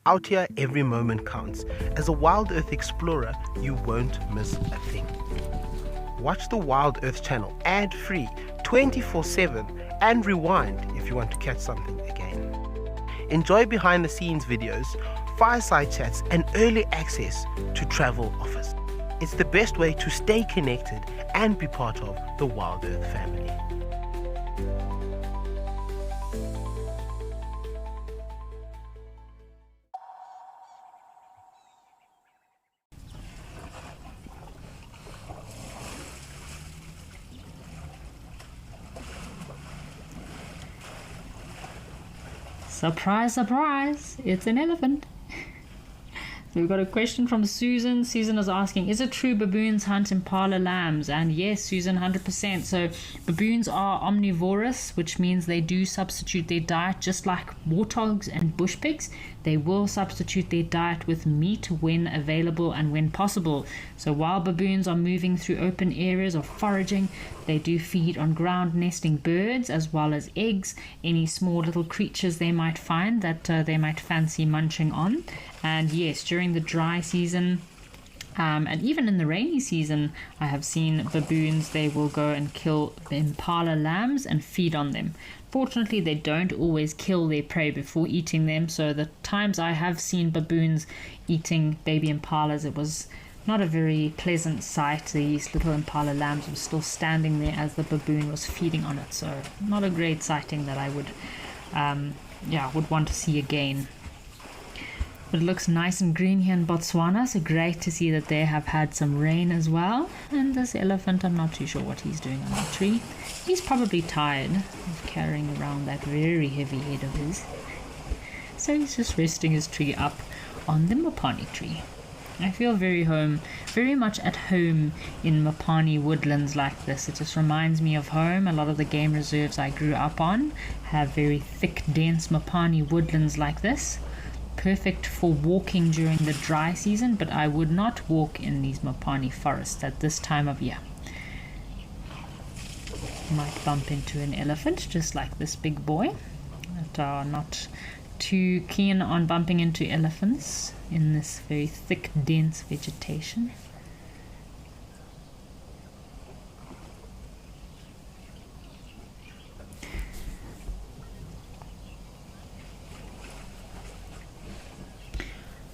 Out here, every moment counts. As a Wild Earth explorer, you won't miss a thing. Watch the Wild Earth channel ad-free 24/7 and rewind if you want to catch something again. Enjoy behind the scenes videos, fireside chats, and early access to travel offers. It's the best way to stay connected and be part of the Wild Earth family. Surprise, surprise, it's an elephant. So we've got a question from Susan. Susan is asking, is it true baboons hunt impala lambs? And yes, Susan, 100%. So baboons are omnivorous, which means they do substitute their diet just like warthogs and bush pigs. They will substitute their diet with meat when available and when possible. So while baboons are moving through open areas or foraging, they do feed on ground nesting birds as well as eggs, any small little creatures they might find that they might fancy munching on. And yes, during the dry season and even in the rainy season, I have seen baboons, they will go and kill the impala lambs and feed on them. Fortunately, they don't always kill their prey before eating them, so the times I have seen baboons eating baby impalas, it was not a very pleasant sight. These little impala lambs were still standing there as the baboon was feeding on it, so not a great sighting that I would want to see again. But it looks nice and green here in Botswana, so great to see that they have had some rain as well. And this elephant, I'm not too sure what he's doing on the tree. He's probably tired of carrying around that very heavy head of his. So he's just resting his tree up on the Mopani tree. I feel very much at home in Mopani woodlands like this. It just reminds me of home. A lot of the game reserves I grew up on have very thick, dense Mopani woodlands like this. Perfect for walking during the dry season, but I would not walk in these Mopani forests at this time of year. Might bump into an elephant just like this big boy, that are not too keen on bumping into elephants in this very thick, dense vegetation.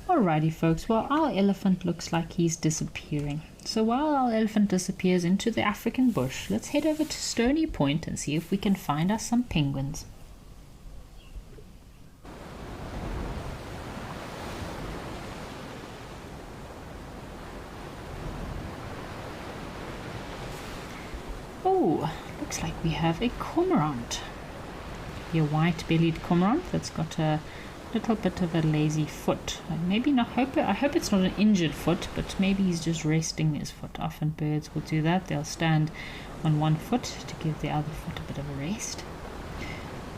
Alrighty folks, well our elephant looks like he's disappearing. So while our elephant disappears into the African bush, let's head over to Stony Point and see if we can find us some penguins. Oh, looks like we have a cormorant. A white-bellied cormorant that's got a little bit of a lazy foot. Maybe not. I hope it's not an injured foot, but maybe he's just resting his foot. Often birds will do that. They'll stand on one foot to give the other foot a bit of a rest.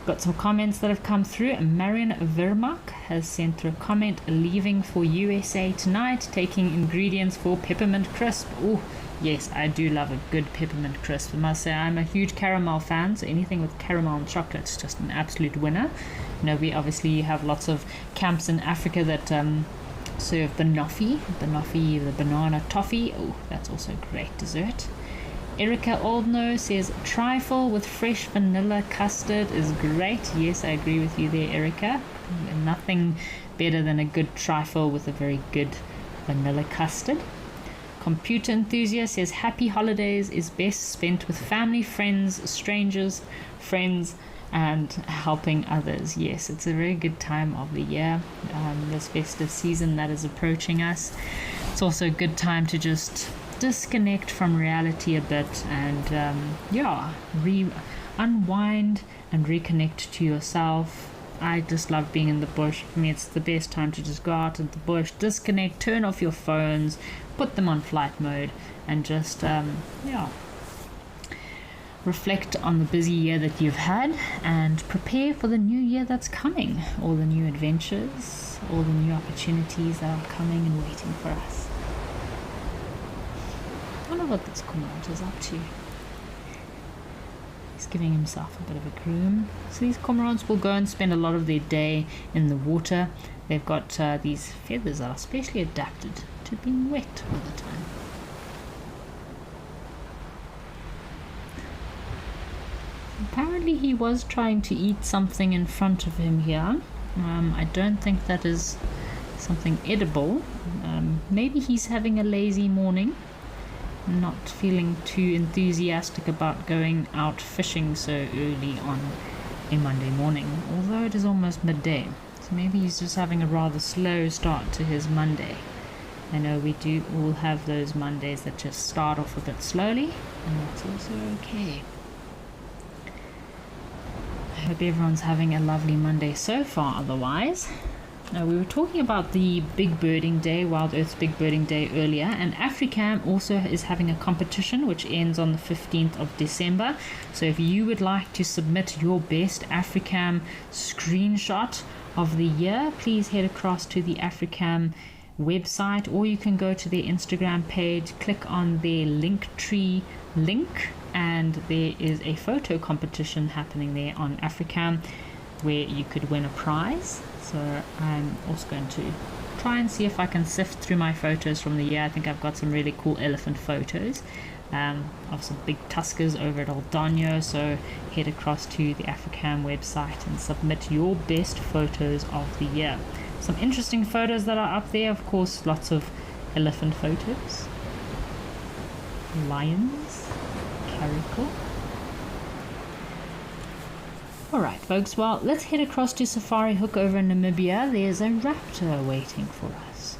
Got some comments that have come through. Marion Vermaak has sent through a comment, leaving for USA tonight, taking ingredients for peppermint crisp. Oh, yes, I do love a good peppermint crisp. I must say I'm a huge caramel fan, so anything with caramel and chocolate is just an absolute winner. You know, we obviously have lots of camps in Africa that serve banoffee, the banana toffee. Oh, that's also a great dessert. Erica Oldno says trifle with fresh vanilla custard is great. Yes, I agree with you there, Erica. Nothing better than a good trifle with a very good vanilla custard. Computer Enthusiast says happy holidays is best spent with family, friends, strangers, friends, and helping others. Yes, it's a very good time of the year, this festive season that is approaching us. It's also a good time to just disconnect from reality a bit and unwind and reconnect to yourself. I just love being in the bush. For me, it's the best time to just go out into the bush, disconnect, turn off your phones, put them on flight mode, and just reflect on the busy year that you've had and prepare for the new year that's coming, all the new adventures, all the new opportunities that are coming and waiting for us. I wonder what this cormorant is up to. He's giving himself a bit of a groom. So these cormorants will go and spend a lot of their day in the water. They've got these feathers that are specially adapted to being wet all the time. Apparently he was trying to eat something in front of him here. I don't think that is something edible. Maybe he's having a lazy morning, not feeling too enthusiastic about going out fishing so early on a Monday morning, although it is almost midday. So maybe he's just having a rather slow start to his Monday. I know we do all have those Mondays that just start off a bit slowly, and that's also okay. I hope everyone's having a lovely Monday so far otherwise. Now, we were talking about the Big Birding Day, Wild Earth's Big Birding Day earlier, and Africam also is having a competition which ends on the 15th of December. So if you would like to submit your best Africam screenshot of the year, please head across to the Africam website, or you can go to their Instagram page, click on their Linktree link, and there is a photo competition happening there on Africam where you could win a prize. So I'm also going to try and see if I can sift through my photos from the year. I think I've got some really cool elephant photos of some big tuskers over at Old Danyo. So head across to the Africam website and submit your best photos of the year. Some interesting photos that are up there, of course, lots of elephant photos, lions, caracal. Alright folks, well, let's head across to Safari Hook over in Namibia. There's a raptor waiting for us.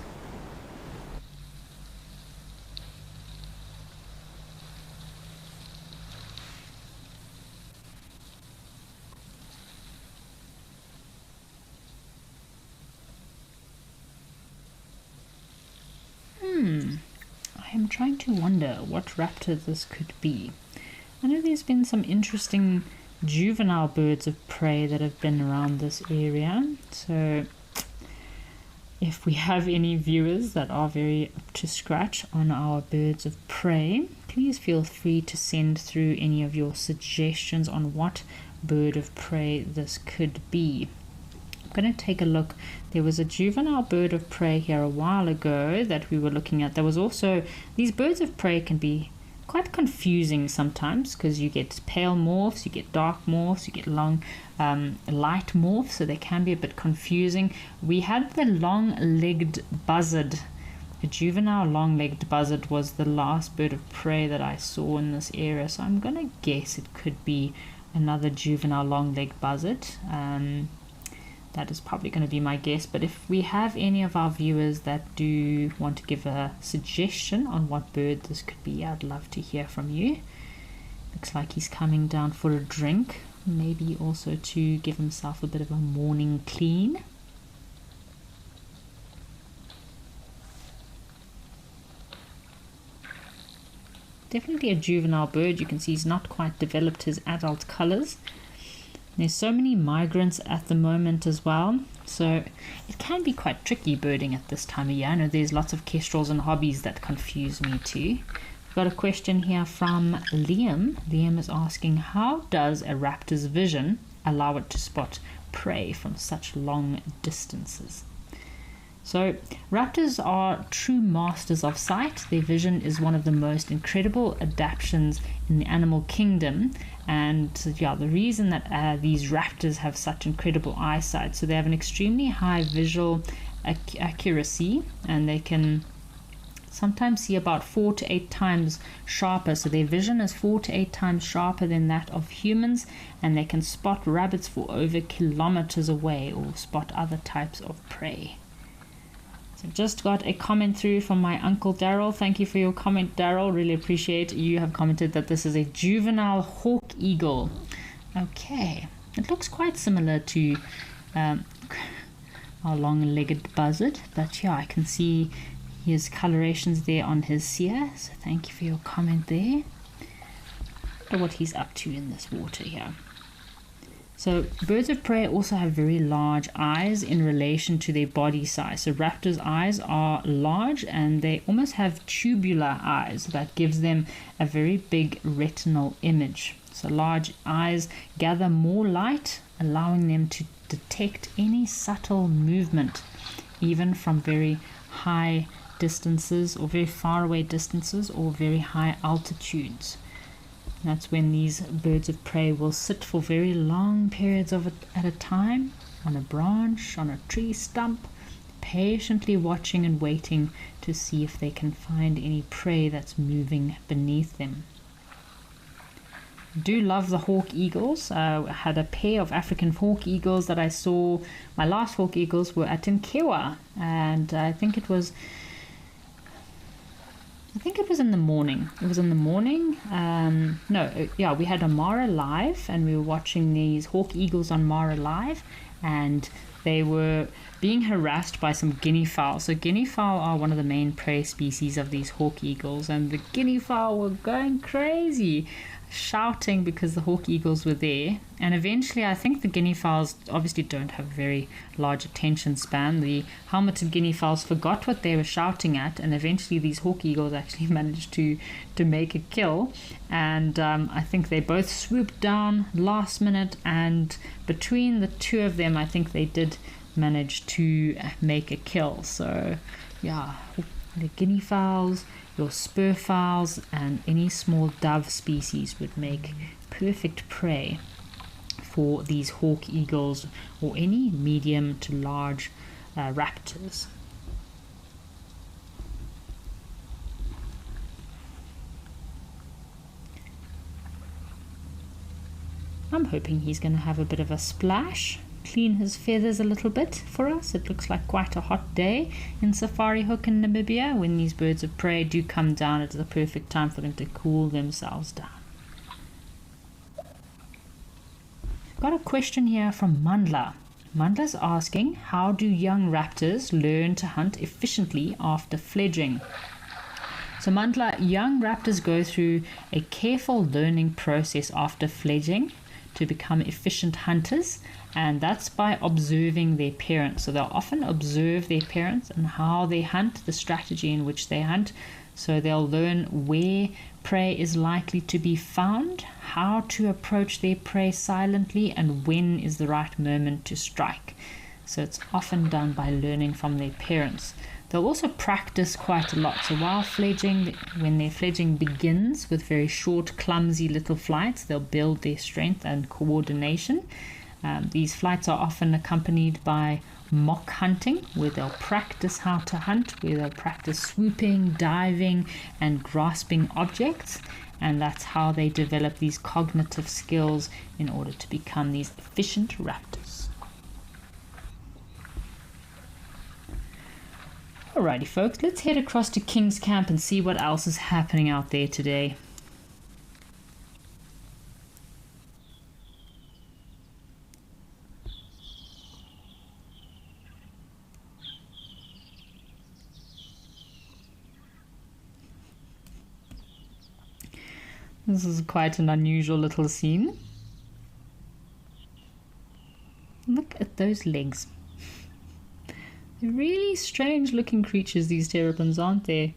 I am trying to wonder what raptor this could be. I know there's been some interesting juvenile birds of prey that have been around this area, so if we have any viewers that are very up to scratch on our birds of prey, please feel free to send through any of your suggestions on what bird of prey this could be. I'm going to take a look. There was a juvenile bird of prey here a while ago that we were looking at. There was also, these birds of prey can be quite confusing sometimes because you get pale morphs, you get dark morphs, you get long light morphs, so they can be a bit confusing. We had the long-legged buzzard. A juvenile long-legged buzzard was the last bird of prey that I saw in this area, so I'm going to guess it could be another juvenile long-legged buzzard. That is probably going to be my guess, but if we have any of our viewers that do want to give a suggestion on what bird this could be, I'd love to hear from you. Looks like he's coming down for a drink, maybe also to give himself a bit of a morning clean. Definitely a juvenile bird. You can see he's not quite developed his adult colors. There's so many migrants at the moment as well, so it can be quite tricky birding at this time of year. I know there's lots of kestrels and hobbies that confuse me too. We've got a question here from Liam. Liam is asking, how does a raptor's vision allow it to spot prey from such long distances? So raptors are true masters of sight. Their vision is one of the most incredible adaptations in the animal kingdom, and the reason that these raptors have such incredible eyesight, so they have an extremely high visual accuracy, and they can sometimes see about 4 to 8 times sharper. So their vision is 4 to 8 times sharper than that of humans, and they can spot rabbits for over kilometers away or spot other types of prey. Just got a comment through from my uncle Daryl. Thank you for your comment, Daryl. Really appreciate you have commented that this is a juvenile hawk eagle. Okay, it looks quite similar to our long-legged buzzard, but yeah, I can see his colorations there on his cere. So thank you for your comment there. Look at what he's up to in this water here. So birds of prey also have very large eyes in relation to their body size. So raptors' eyes are large, and they almost have tubular eyes that gives them a very big retinal image. So large eyes gather more light, allowing them to detect any subtle movement, even from very high distances or very far away distances or very high altitudes. That's when these birds of prey will sit for very long periods at a time on a branch, on a tree stump, patiently watching and waiting to see if they can find any prey that's moving beneath them. I do love the hawk eagles. I had a pair of African hawk eagles that I saw. My last hawk eagles were at Nkewa, and I think it was in the morning. It was in the morning. We had a Mara Live, and we were watching these hawk eagles on Mara Live, and they were being harassed by some guinea fowl. So guinea fowl are one of the main prey species of these hawk eagles, and the guinea fowl were going crazy, shouting because the hawk eagles were there. And eventually, I think the guinea fowls obviously don't have very large attention span. The helmeted guinea fowls forgot what they were shouting at, and eventually these hawk eagles actually managed to make a kill. And I think they both swooped down last minute, and between the two of them, I think they did manage to make a kill. So yeah, the guinea fowls, your spur fowls, and any small dove species would make perfect prey for these hawk eagles or any medium to large raptors. I'm hoping he's going to have a bit of a splash, clean his feathers a little bit for us. It looks like quite a hot day in Safari Hook in Namibia. When these birds of prey do come down, it's the perfect time for them to cool themselves down. Got a question here from Mandla. Mandla's asking, how do young raptors learn to hunt efficiently after fledging? So Mandla, young raptors go through a careful learning process after fledging to become efficient hunters, and that's by observing their parents. So they'll often observe their parents and how they hunt, the strategy in which they hunt. So they'll learn where prey is likely to be found, how to approach their prey silently, and when is the right moment to strike. So it's often done by learning from their parents. They'll also practice quite a lot. So while fledging, when their fledging begins with very short, clumsy little flights, they'll build their strength and coordination. These flights are often accompanied by mock hunting, where they'll practice how to hunt, where they'll practice swooping, diving, and grasping objects. And that's how they develop these cognitive skills in order to become these efficient raptors. Alrighty folks, let's head across to King's Camp and see what else is happening out there today. This is quite an unusual little scene. those legs. They're really strange looking creatures, these terrapins, aren't they?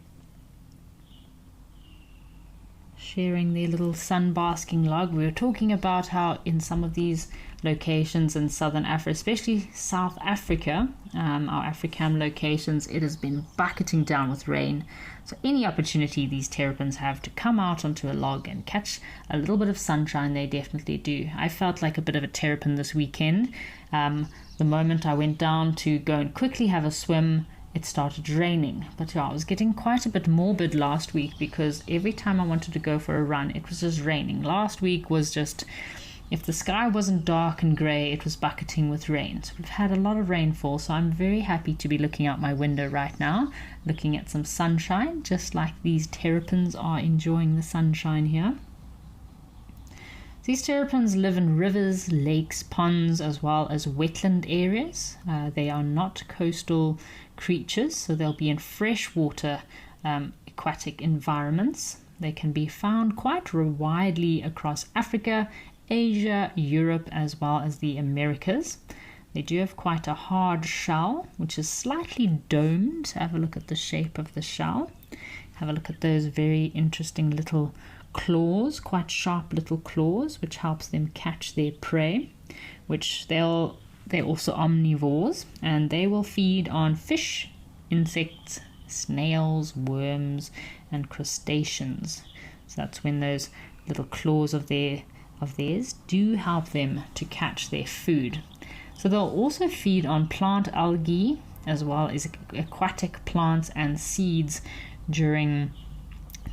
Sharing their little sun basking log. We were talking about how in some of these locations in southern Africa, especially South Africa, our Africam locations, it has been bucketing down with rain. So any opportunity these terrapins have to come out onto a log and catch a little bit of sunshine, they definitely do. I felt like a bit of a terrapin this weekend. The moment I went down to go and quickly have a swim, it started raining. But yeah, I was getting quite a bit morbid last week because every time I wanted to go for a run, it was just raining. Last week was just, if the sky wasn't dark and grey, it was bucketing with rain. So we've had a lot of rainfall, so I'm very happy to be looking out my window right now, looking at some sunshine, just like these terrapins are enjoying the sunshine here. These terrapins live in rivers, lakes, ponds, as well as wetland areas. They are not coastal creatures, so they'll be in freshwater aquatic environments. They can be found quite widely across Africa, Asia, Europe, as well as the Americas. They do have quite a hard shell, which is slightly domed. Have a look at the shape of the shell. Have a look at those very interesting little claws, quite sharp little claws, which helps them catch their prey, which they're also omnivores, and they will feed on fish, insects, snails, worms, and crustaceans. So that's when those little claws of theirs do help them to catch their food. So they'll also feed on plant algae as well as aquatic plants and seeds during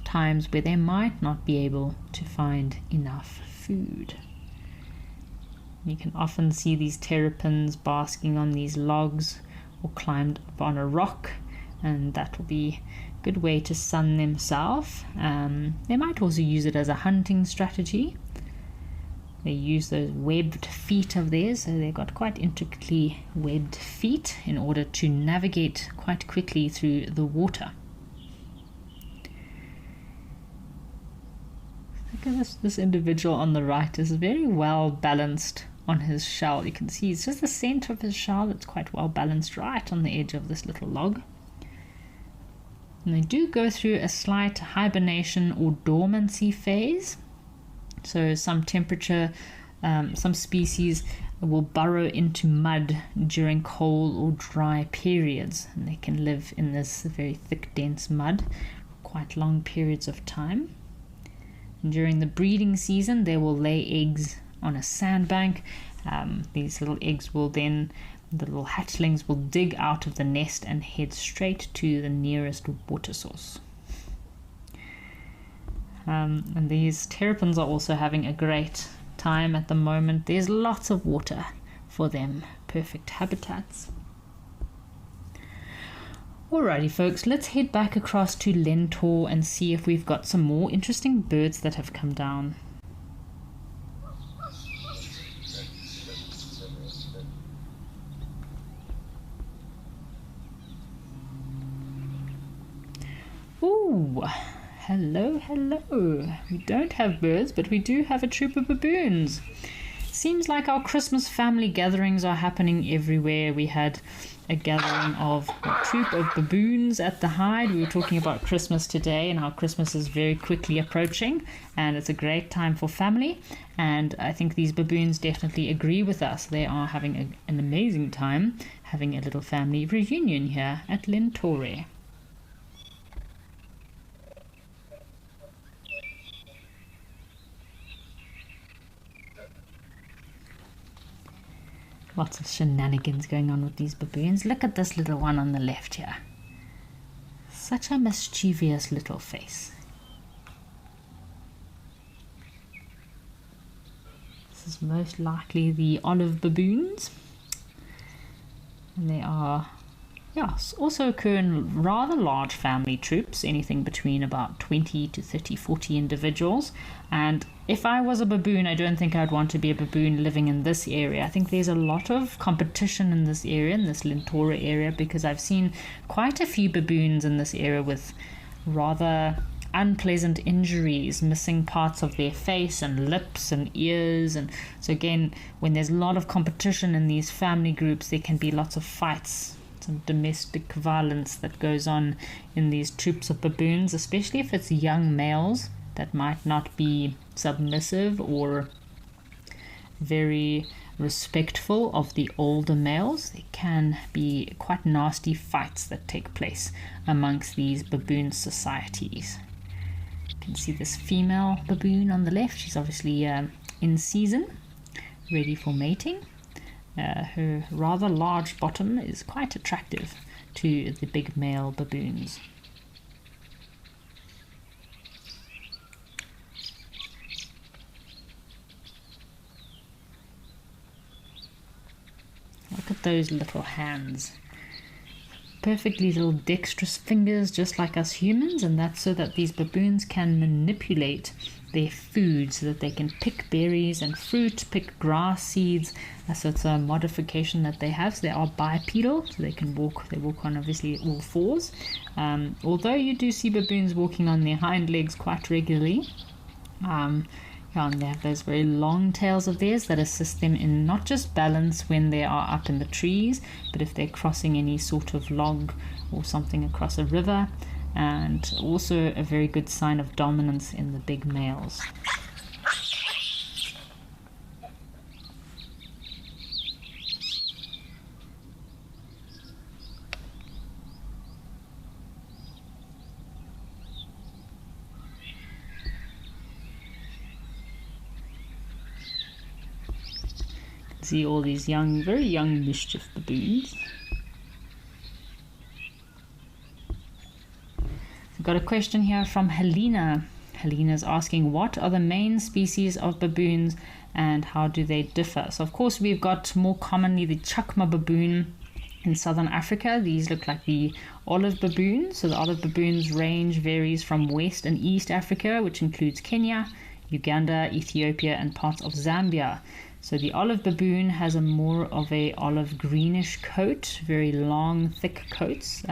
times where they might not be able to find enough food. You can often see these terrapins basking on these logs or climbed up on a rock, and that will be a good way to sun themselves. They might also use it as a hunting strategy. They use those webbed feet of theirs, so they've got quite intricately webbed feet in order to navigate quite quickly through the water. Look at this individual on the right is very well balanced on his shell. You can see it's just the center of his shell that's quite well balanced right on the edge of this little log. And they do go through a slight hibernation or dormancy phase. So some species will burrow into mud during cold or dry periods, and they can live in this very thick, dense mud for quite long periods of time. And during the breeding season, they will lay eggs on a sandbank. These little eggs will then, the little hatchlings will dig out of the nest and head straight to the nearest water source. And these terrapins are also having a great time at the moment. There's lots of water for them, perfect habitats. Alrighty folks, let's head back across to Lentor and see if we've got some more interesting birds that have come down. Ooh, hello. We don't have birds, but we do have a troop of baboons. Seems like our Christmas family gatherings are happening everywhere. We had a gathering of a troop of baboons at the hide. We were talking about Christmas today and how Christmas is very quickly approaching, and it's a great time for family, and I think these baboons definitely agree with us. They are having an amazing time having a little family reunion here at Lentore. Lots of shenanigans going on with these baboons. Look at this little one on the left here. Such a mischievous little face. This is most likely the olive baboons. And they are, also occur in rather large family troops, anything between about 20 to 30, 40 individuals. And if I was a baboon, I don't think I'd want to be a baboon living in this area. I think there's a lot of competition in this area, in this Lentora area, because I've seen quite a few baboons in this area with rather unpleasant injuries, missing parts of their face and lips and ears. And so again, when there's a lot of competition in these family groups, there can be lots of fights, some domestic violence that goes on in these troops of baboons, especially if it's young males that might not be submissive or very respectful of the older males. There can be quite nasty fights that take place amongst these baboon societies. You can see this female baboon on the left. She's obviously in season, ready for mating. Her rather large bottom is quite attractive to the big male baboons. Look at those little hands. Perfectly little dexterous fingers, just like us humans, and that's so that these baboons can manipulate their food so that they can pick berries and fruit, pick grass seeds. So it's a modification that they have. So they are bipedal, so they can walk. They walk on obviously all fours. Although you do see baboons walking on their hind legs quite regularly. And they have those very long tails of theirs that assist them in not just balance when they are up in the trees, but if they're crossing any sort of log or something across a river, and also a very good sign of dominance in the big males. See all these young, very young mischief baboons. I've got a question here from Helena. Helena's asking, what are the main species of baboons and how do they differ? So of course we've got more commonly the Chakma baboon in southern Africa. These look like the olive baboons. So the olive baboons range varies from West and East Africa, which includes Kenya, Uganda, Ethiopia and parts of Zambia. So the olive baboon has a more of a olive greenish coat, very long, thick coats,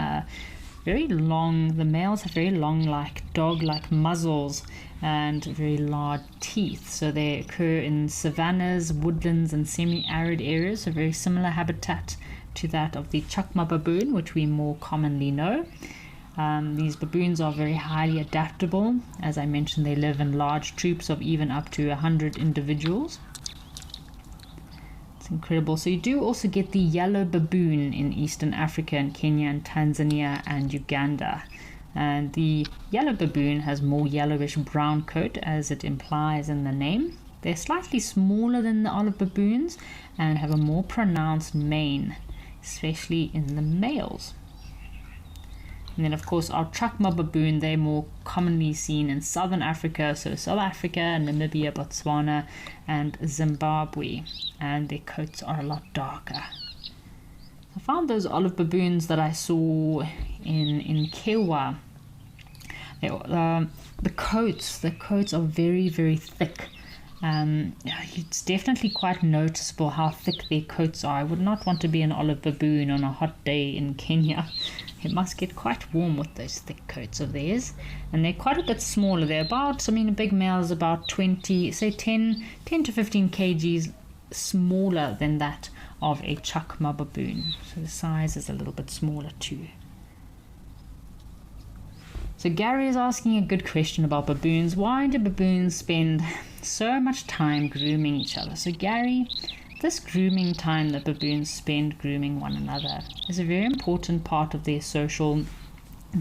very long. The males have very long, like dog-like muzzles and very large teeth. So they occur in savannas, woodlands, and semi-arid areas. So very similar habitat to that of the Chakma baboon, which we more commonly know. These baboons are very highly adaptable. As I mentioned, they live in large troops of even up to 100 individuals. It's incredible. So you do also get the yellow baboon in Eastern Africa and Kenya and Tanzania and Uganda. And the yellow baboon has more yellowish brown coat, as it implies in the name. They're slightly smaller than the olive baboons and have a more pronounced mane, especially in the males. And then of course our Chakma baboon, they're more commonly seen in southern Africa, so South Africa, Namibia, Botswana and Zimbabwe, and their coats are a lot darker. I found those olive baboons that I saw in Kewa. The coats are very, very thick. It's definitely quite noticeable how thick their coats are. I would not want to be an olive baboon on a hot day in Kenya. It must get quite warm with those thick coats of theirs. And they're quite a bit smaller. They're about, a big male is about 10 to 15 kgs smaller than that of a Chakma baboon. So the size is a little bit smaller too. So Gary is asking a good question about baboons. Why do baboons spend so much time grooming each other? So Gary, this grooming time that baboons spend grooming one another is a very important part of their social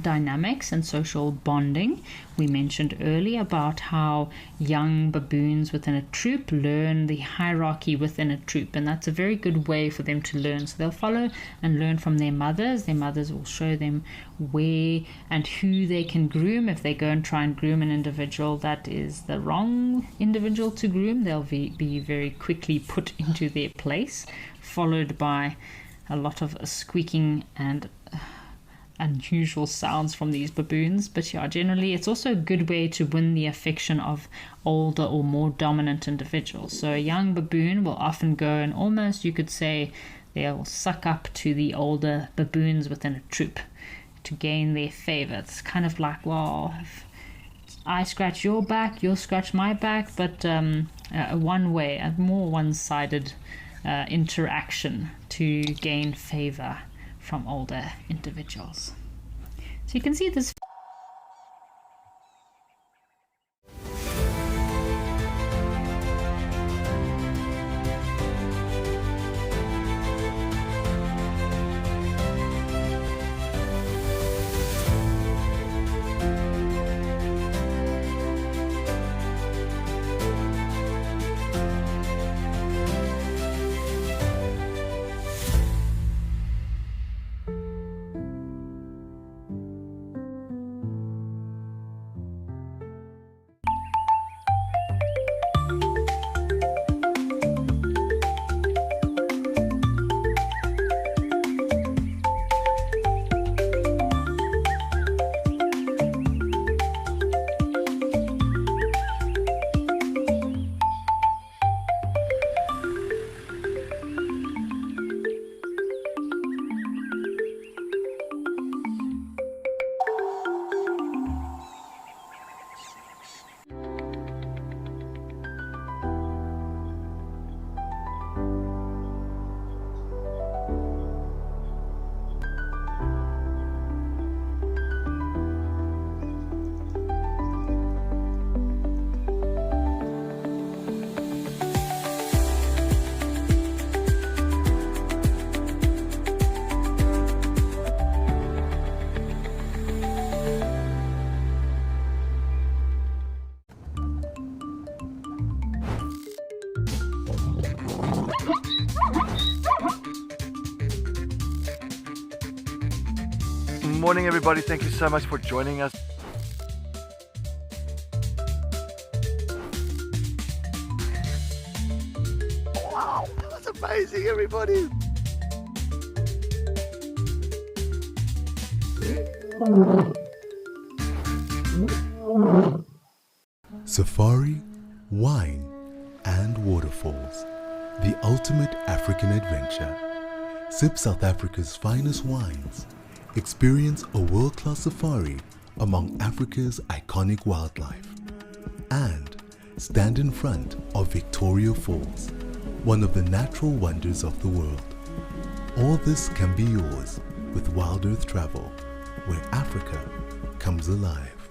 dynamics and social bonding. We mentioned earlier about how young baboons within a troop learn the hierarchy within a troop, and that's a very good way for them to learn. So they'll follow and learn from their mothers. Their mothers will show them where and who they can groom. If they go and try and groom an individual that is the wrong individual to groom, they'll be very quickly put into their place, followed by a lot of squeaking and unusual sounds from these baboons. But yeah, generally it's also a good way to win the affection of older or more dominant individuals. So a young baboon will often go and almost, you could say, they'll suck up to the older baboons within a troop to gain their favor. It's kind of like, well, I scratch your back, you'll scratch my back, but a one-way, a more one-sided interaction to gain favor from older individuals. So you can see this. Morning everybody, thank you so much for joining us. Wow, that was amazing everybody. Safari, wine, and waterfalls. The ultimate African adventure. Sip South Africa's finest wines. Experience a world-class safari among Africa's iconic wildlife. And stand in front of Victoria Falls, one of the natural wonders of the world. All this can be yours with Wild Earth Travel, where Africa comes alive.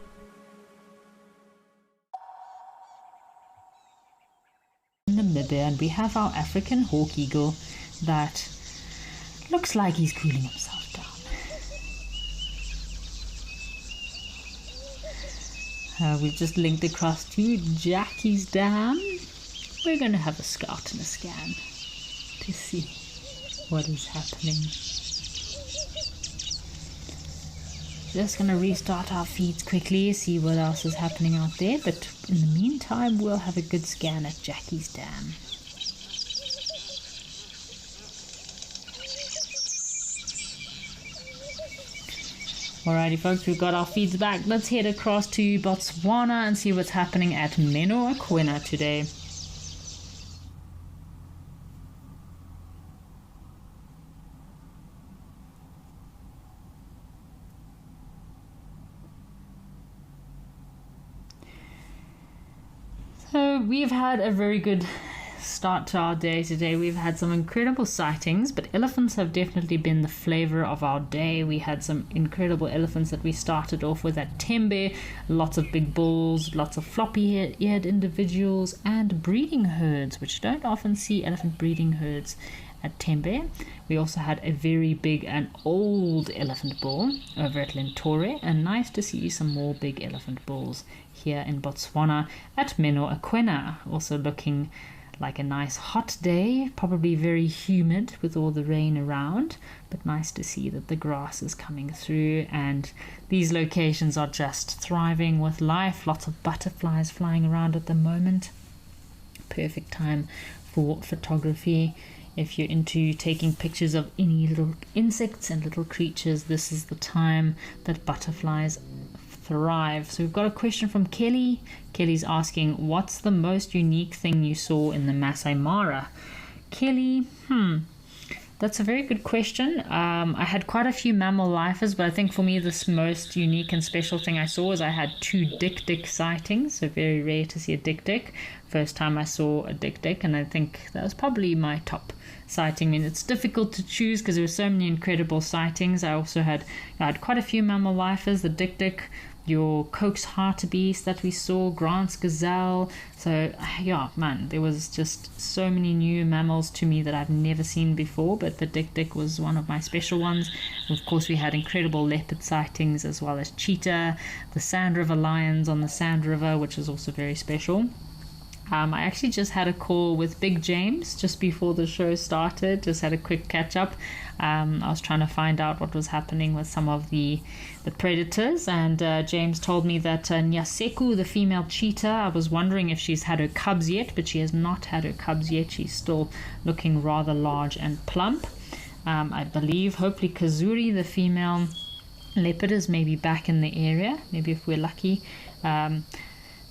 Namibia, and we have our African hawk eagle that looks like he's cooling himself down. We've just linked across to Jackie's Dam. We're going to have a scout and a scan to see what is happening. Just going to restart our feeds quickly, see what else is happening out there, but in the meantime we'll have a good scan at Jackie's Dam. Alrighty folks, we've got our feeds back. Let's head across to Botswana and see what's happening at Menoakwena today. So we've had a very good start to our day today. We've had some incredible sightings, but elephants have definitely been the flavor of our day. We had some incredible elephants that we started off with at Tembe, lots of big bulls, lots of floppy-eared individuals, and breeding herds, which don't often see elephant breeding herds at Tembe. We also had a very big and old elephant bull over at Lentore, and nice to see some more big elephant bulls here in Botswana at Menoakwena, also looking like a nice hot day, probably very humid with all the rain around, but nice to see that the grass is coming through, and these locations are just thriving with life. Lots of butterflies flying around at the moment. Perfect time for photography. If you're into taking pictures of any little insects and little creatures, this is the time that butterflies thrive. So we've got a question from Kelly. Kelly's asking, what's the most unique thing you saw in the Masai Mara? Kelly, That's a very good question. I had quite a few mammal lifers, but I think for me the most unique and special thing I saw was I had 2 dik-dik sightings, so very rare to see a dik-dik. First time I saw a dik-dik, and I think that was probably my top sighting. I mean, it's difficult to choose because there were so many incredible sightings. I had quite a few mammal lifers, the dik-dik, your Coke's hartebeest that we saw, Grant's gazelle. So yeah, man, there was just so many new mammals to me that I've never seen before, but the dik-dik was one of my special ones. Of course, we had incredible leopard sightings as well as cheetah, the Sand River lions on the Sand River, which is also very special. I actually just had a call with Big James just before the show started, just had a quick catch up. I was trying to find out what was happening with some of the predators, and James told me that Nyaseku, the female cheetah, I was wondering if she's had her cubs yet, but she has not had her cubs yet. She's still looking rather large and plump. I believe, hopefully, Kazuri, the female leopard, is maybe back in the area, maybe if we're lucky.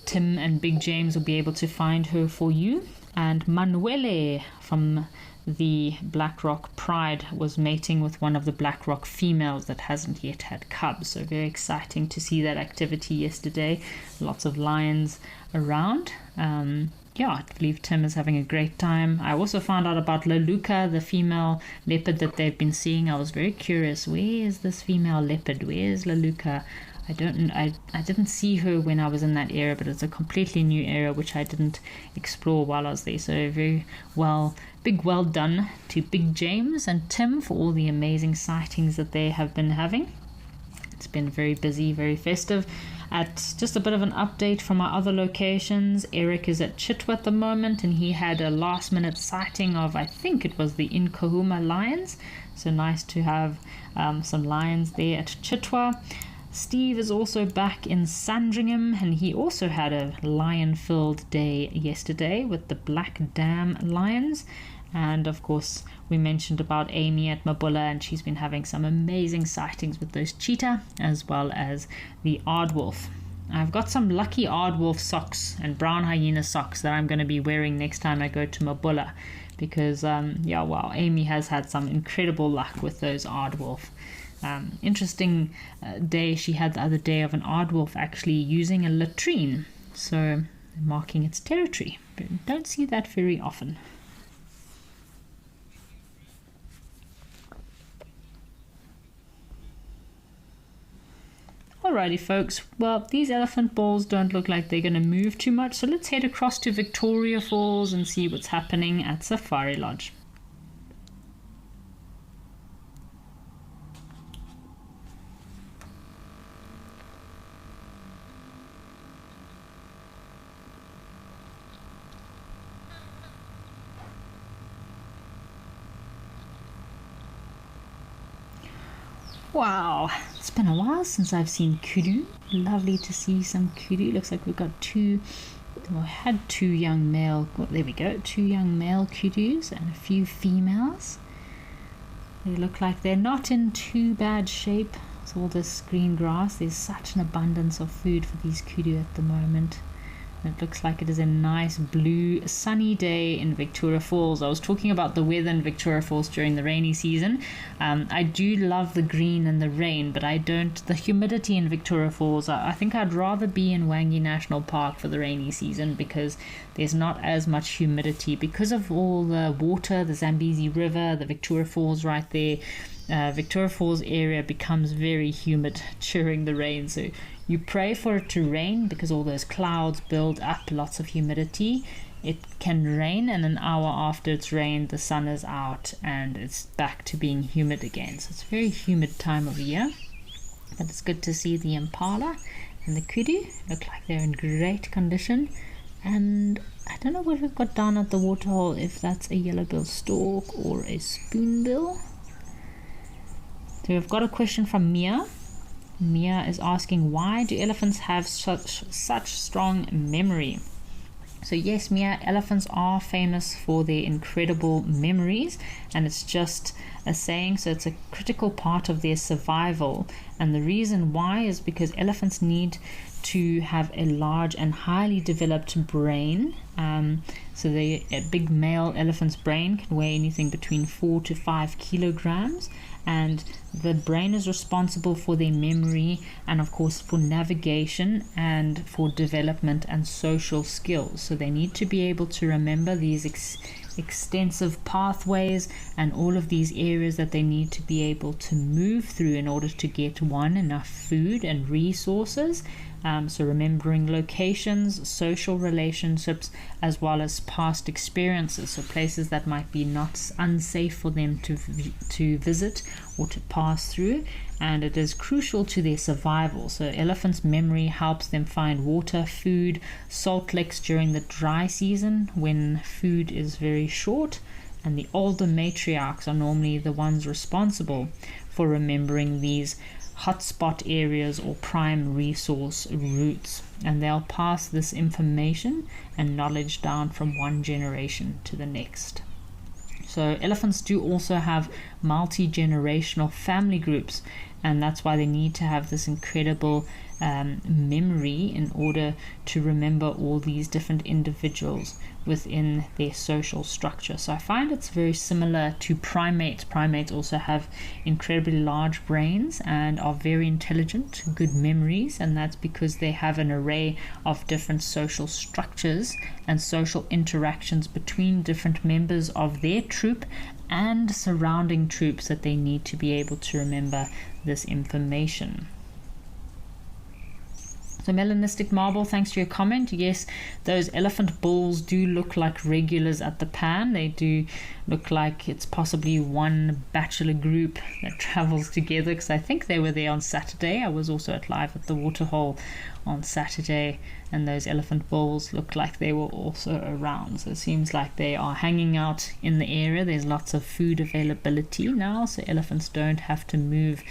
Tim and Big James will be able to find her for you. And Manuele from the Blackrock Pride was mating with one of the Blackrock females that hasn't yet had cubs. So very exciting to see that activity yesterday. Lots of lions around. I believe Tim is having a great time. I also found out about Laluka, the female leopard that they've been seeing. I was very curious. Where is this female leopard? Where is Laluka? I didn't see her when I was in that area, but it's a completely new area which I didn't explore while I was there. So very well done to Big James and Tim for all the amazing sightings that they have been having. It's been very busy, very festive. At just a bit of an update from our other locations, Eric is at Chitwa at the moment, and he had a last minute sighting of, I think it was the Inkahuma lions. So nice to have some lions there at Chitwa. Steve is also back in Sandringham, and he also had a lion-filled day yesterday with the Black Dam lions. And of course, we mentioned about Amy at Mabulla, and she's been having some amazing sightings with those cheetah as well as the aardwolf. I've got some lucky aardwolf socks and brown hyena socks that I'm going to be wearing next time I go to Mabulla, because Amy has had some incredible luck with those aardwolf. Interesting day she had the other day of an aardwolf actually using a latrine, so marking its territory. But don't see that very often. Alrighty folks, well, these elephant balls don't look like they're going to move too much, so let's head across to Victoria Falls and see what's happening at Safari Lodge. Wow, it's been a while since I've seen kudu. Lovely to see some kudu. Looks like we've got two young male, there we go, 2 young male kudus and a few females. They look like they're not in too bad shape. It's all this green grass. There's such an abundance of food for these kudu at the moment. It looks like it is a nice blue sunny day in Victoria Falls. I was talking about the weather in Victoria Falls during the rainy season. I do love the green and the rain, but I don't the humidity in Victoria Falls. I think I'd rather be in Wangi National Park for the rainy season, because there's not as much humidity because of all the water, the Zambezi River, the Victoria Falls right there. Victoria Falls area becomes very humid during the rain, so you pray for it to rain, because all those clouds build up lots of humidity. It can rain, and an hour after it's rained, the sun is out and it's back to being humid again. So it's a very humid time of year, but it's good to see the impala and the kudu. Look like they're in great condition. And I don't know what we've got down at the waterhole, if that's a yellow-billed stork or a spoonbill. So we've got a question from Mia. Mia is asking, why do elephants have such strong memory? So yes, Mia, elephants are famous for their incredible memories, and it's just a saying, so it's a critical part of their survival. And the reason why is because elephants need to have a large and highly developed brain. So a big male elephant's brain can weigh anything between 4 to 5 kilograms, and the brain is responsible for their memory and of course for navigation and for development and social skills. So they need to be able to remember these extensive pathways and all of these areas that they need to be able to move through in order to get enough food and resources. So remembering locations, social relationships, as well as past experiences, so places that might be not unsafe for them to visit or to pass through, and it is crucial to their survival. So elephants' memory helps them find water, food, salt licks during the dry season when food is very short, and the older matriarchs are normally the ones responsible for remembering these hotspot areas or prime resource routes, and they'll pass this information and knowledge down from one generation to the next. So elephants do also have multi-generational family groups, and that's why they need to have this incredible memory in order to remember all these different individuals within their social structure. So I find it's very similar to primates. Primates also have incredibly large brains and are very intelligent, good memories, and that's because they have an array of different social structures and social interactions between different members of their troop and surrounding troops that they need to be able to remember this information. So Melanistic Marble, thanks to your comment. Yes, those elephant bulls do look like regulars at the pan. They do look like it's possibly one bachelor group that travels together, because I think they were there on Saturday. I was also live at the waterhole on Saturday, and those elephant bulls look like they were also around. So it seems like they are hanging out in the area. There's lots of food availability now, so elephants don't have to move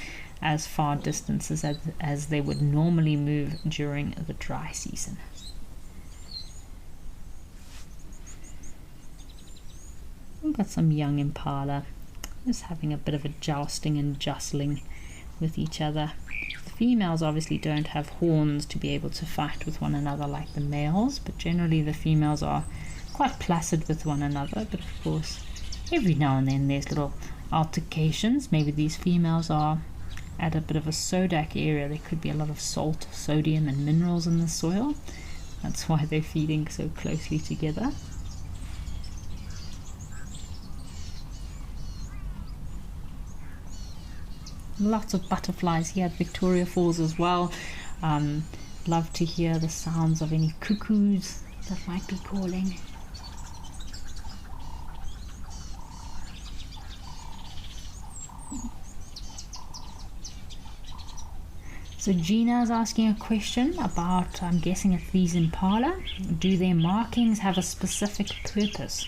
as far distances as they would normally move during the dry season. We've got some young impala just having a bit of a jousting and jostling with each other. The females obviously don't have horns to be able to fight with one another like the males, but generally the females are quite placid with one another. But of course, every now and then there's little altercations. Maybe these females are at a bit of a sodak area. There could be a lot of salt, sodium and minerals in the soil. That's why they're feeding so closely together. Lots of butterflies here at Victoria Falls as well. Love to hear the sounds of any cuckoos that might be calling. So Gina is asking a question about, I'm guessing it's these impala. Do their markings have a specific purpose?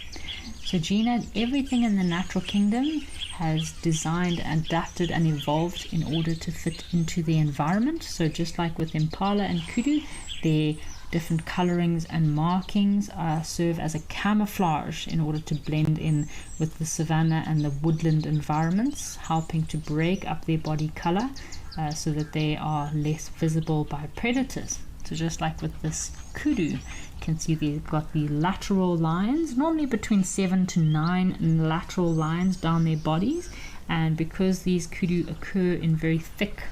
So Gina, everything in the natural kingdom has designed, adapted and evolved in order to fit into the environment. So just like with impala and kudu, their different colorings and markings serve as a camouflage in order to blend in with the savanna and the woodland environments, helping to break up their body color so that they are less visible by predators. So just like with this kudu, you can see they've got the lateral lines, normally between 7 to 9 lateral lines down their bodies, and because these kudu occur in very thick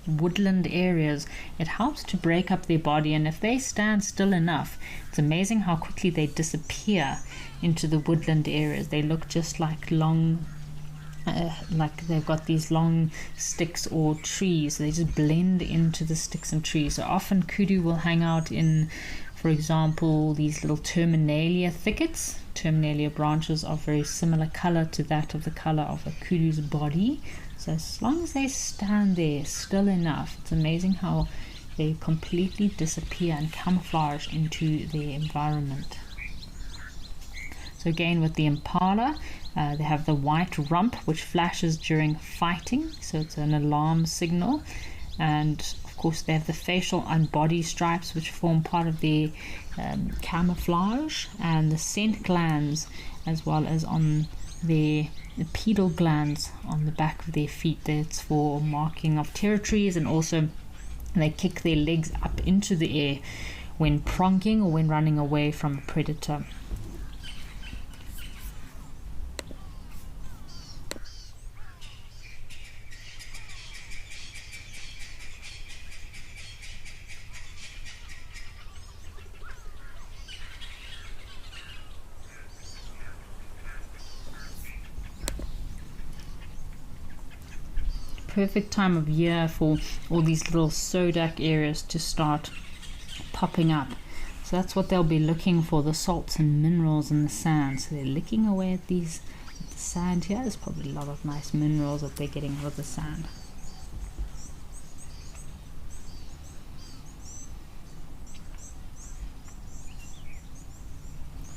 woodland areas, it helps to break up their body, and if they stand still enough, it's amazing how quickly they disappear into the woodland areas. They look just like long like they've got these long sticks or trees. They just blend into the sticks and trees. So often kudu will hang out in, for example, these little terminalia thickets. Terminalia branches are very similar color to that of the color of a kudu's body. So as long as they stand there still enough, it's amazing how they completely disappear and camouflage into their environment. So again, with the impala, they have the white rump, which flashes during fighting, so it's an alarm signal. And of course they have the facial and body stripes, which form part of their camouflage, and the scent glands, as well as on the pedal glands on the back of their feet. That's for marking of territories and also They kick their legs up into the air when pronking or when running away from a predator. Perfect time of year for all these little sodak areas to start popping up. So that's what they'll be looking for, the salts and minerals in the sand. So they're licking away at the sand here. There's probably a lot of nice minerals that they're getting out of the sand.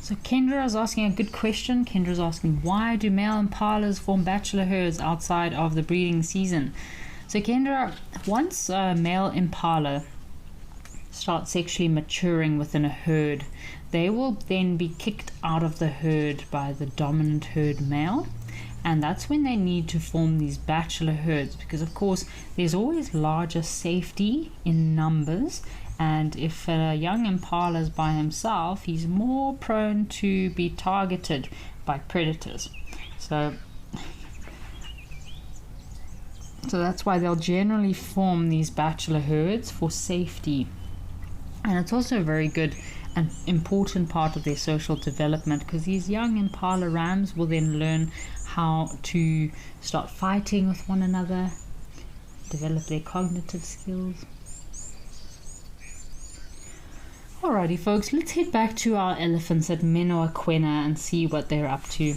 So Kendra is asking a good question. Kendra is asking, why do male impalas form bachelor herds outside of the breeding season? So Kendra, once a male impala starts sexually maturing within a herd, they will then be kicked out of the herd by the dominant herd male. And that's when they need to form these bachelor herds, because of course there's always larger safety in numbers. And if a young impala is by himself, he's more prone to be targeted by predators. So that's why they'll generally form these bachelor herds for safety. And it's also a very good and important part of their social development, because these young impala rams will then learn how to start fighting with one another, develop their cognitive skills. Alrighty folks, let's head back to our elephants at Menoaquena and see what they're up to.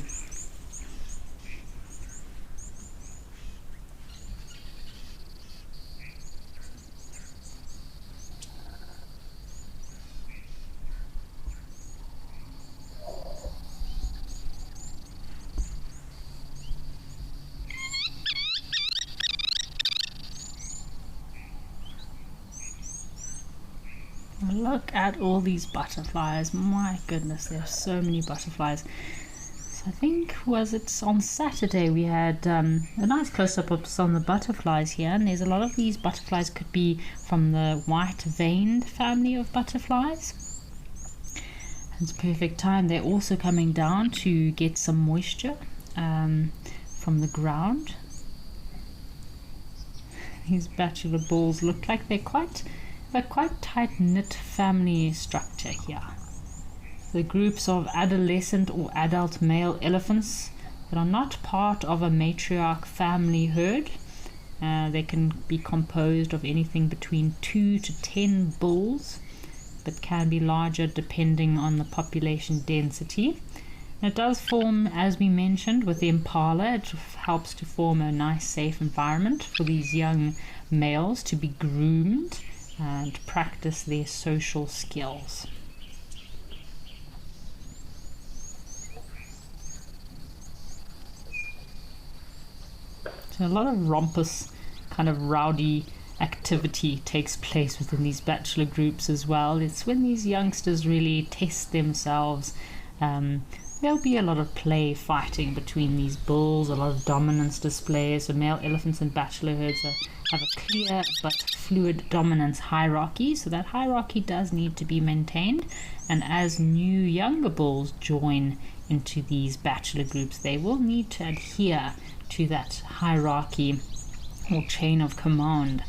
Look at all these butterflies. My goodness, there are so many butterflies. So I think, was it on Saturday, we had a nice close-up on the butterflies here, and there's a lot of these butterflies could be from the white-veined family of butterflies. It's a perfect time. They're also coming down to get some moisture from the ground. These bachelor bulls look like they're quite tight-knit family structure here. The groups of adolescent or adult male elephants that are not part of a matriarch family herd. They can be composed of anything between 2 to 10 bulls, but can be larger depending on the population density. And it does form, as we mentioned, with the impala. It helps to form a nice, safe environment for these young males to be groomed and practice their social skills. So a lot of rompous, kind of rowdy activity takes place within these bachelor groups as well. It's when these youngsters really test themselves. There'll be a lot of play fighting between these bulls, a lot of dominance displays. So male elephants and bachelor herds have a clear but fluid dominance hierarchy, so that hierarchy does need to be maintained. And as new younger bulls join into these bachelor groups, they will need to adhere to that hierarchy or chain of command,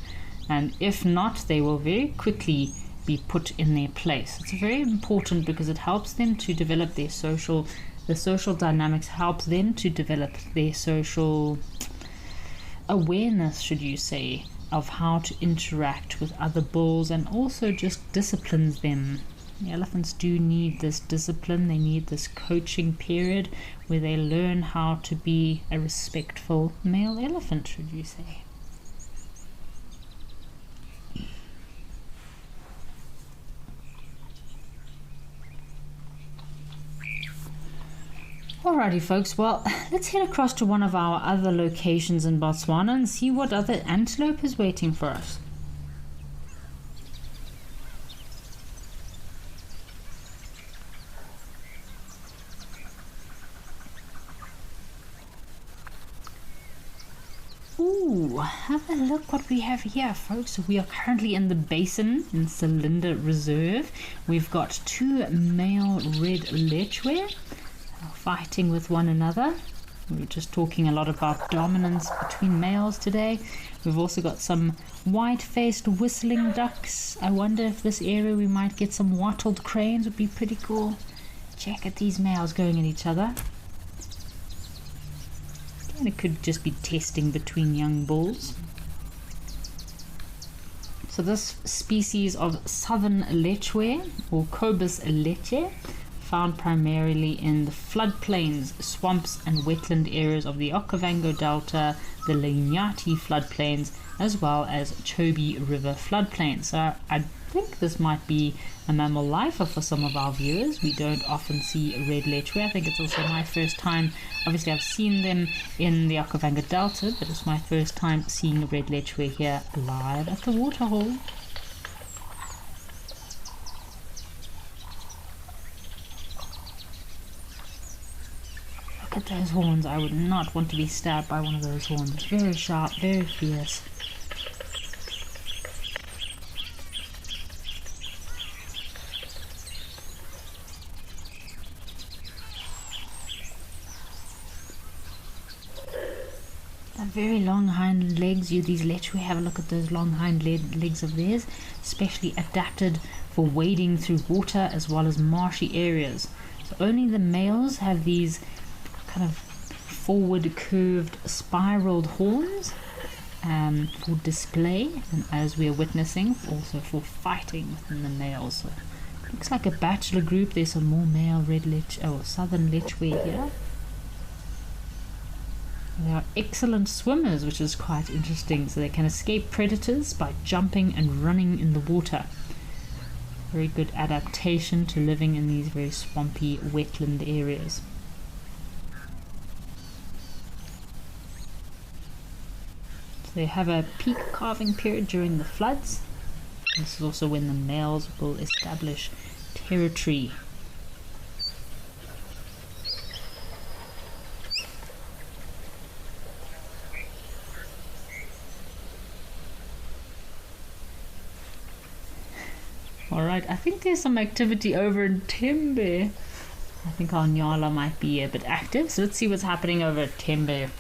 and if not, they will very quickly be put in their place. It's very important because it helps them to develop the social dynamics, helps them to develop their social awareness, should you say, of how to interact with other bulls, and also just disciplines them. The elephants do need this discipline. They need this coaching period where they learn how to be a respectful male elephant, should you say. Alrighty folks, well, let's head across to one of our other locations in Botswana and see what other antelope is waiting for us. Ooh, have a look what we have here, folks. We are currently in the basin in Cylinder Reserve. We've got 2 male red lechwe fighting with one another. We're just talking a lot about dominance between males today. We've also got some white-faced whistling ducks. I wonder if this area we might get some wattled cranes. Would be pretty cool. Check at these males going at each other. And it could just be testing between young bulls. So this species of southern lechwe, or Cobus leche, found primarily in the floodplains, swamps and wetland areas of the Okavango Delta, the Lenyati floodplains, as well as Chobe River floodplains. So I think this might be a mammal lifer for some of our viewers. We don't often see red lechwe. I think it's also my first time. Obviously I've seen them in the Okavango Delta, but it's my first time seeing red lechwe here live at the waterhole. Look at those horns. I would not want to be stabbed by one of those horns. Very sharp, very fierce. Very long hind legs. These lechwe, have a look at those long hind legs of theirs, especially adapted for wading through water as well as marshy areas. So only the males have these kind of forward curved spiraled horns for display, and as we are witnessing, also for fighting within the males. So looks like a bachelor group. There's some more male southern lechwe here. They are excellent swimmers, which is quite interesting. So they can escape predators by jumping and running in the water. Very good adaptation to living in these very swampy wetland areas. So they have a peak calving period during the floods. This is also when the males will establish territory. Alright, I think there's some activity over in Tembe. I think our Nyala might be a bit active, so let's see what's happening over at Tembe.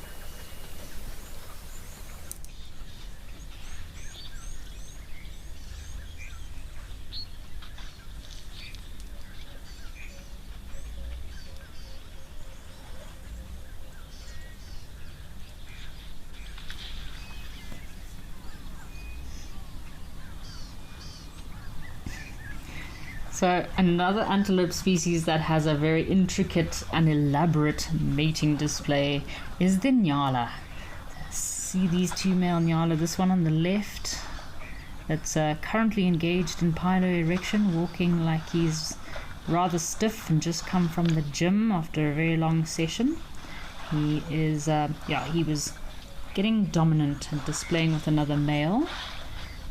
So another antelope species that has a very intricate and elaborate mating display is the Nyala. See these 2 male Nyala, this one on the left that's currently engaged in piloerection, walking like he's rather stiff and just come from the gym after a very long session. He is, he was getting dominant and displaying with another male.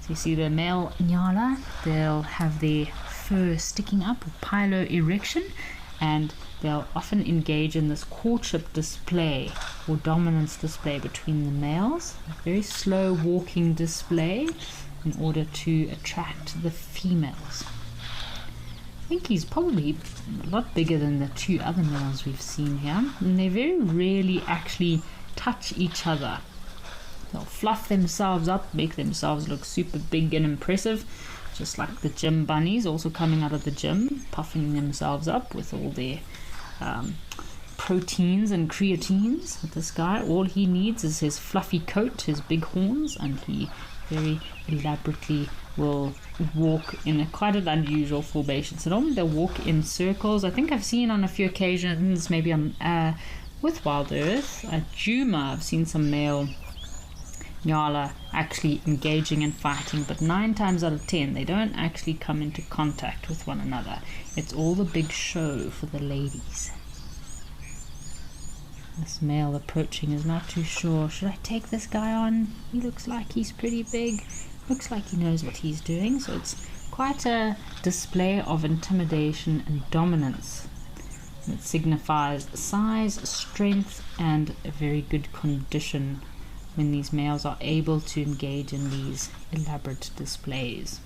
So you see the male Nyala, they'll have their fur sticking up, or piloerection, and they'll often engage in this courtship display or dominance display between the males. A very slow walking display in order to attract the females. I think he's probably a lot bigger than the 2 other males we've seen here, and they very rarely actually touch each other. They'll fluff themselves up, make themselves look super big and impressive, just like the gym bunnies also coming out of the gym, puffing themselves up with all their proteins and creatines. With this guy, all he needs is his fluffy coat, his big horns, and he very elaborately will walk in quite an unusual formation. So normally they'll walk in circles. I think I've seen on a few occasions, maybe on with Wild Earth, at Juma, I've seen some male Nyala actually engaging and fighting, but 9 times out of 10 they don't actually come into contact with one another. It's all the big show for the ladies. This male approaching is not too sure. Should I take this guy on? He looks like he's pretty big. Looks like he knows what he's doing, so it's quite a display of intimidation and dominance. It signifies size, strength, and a very good condition when these males are able to engage in these elaborate displays.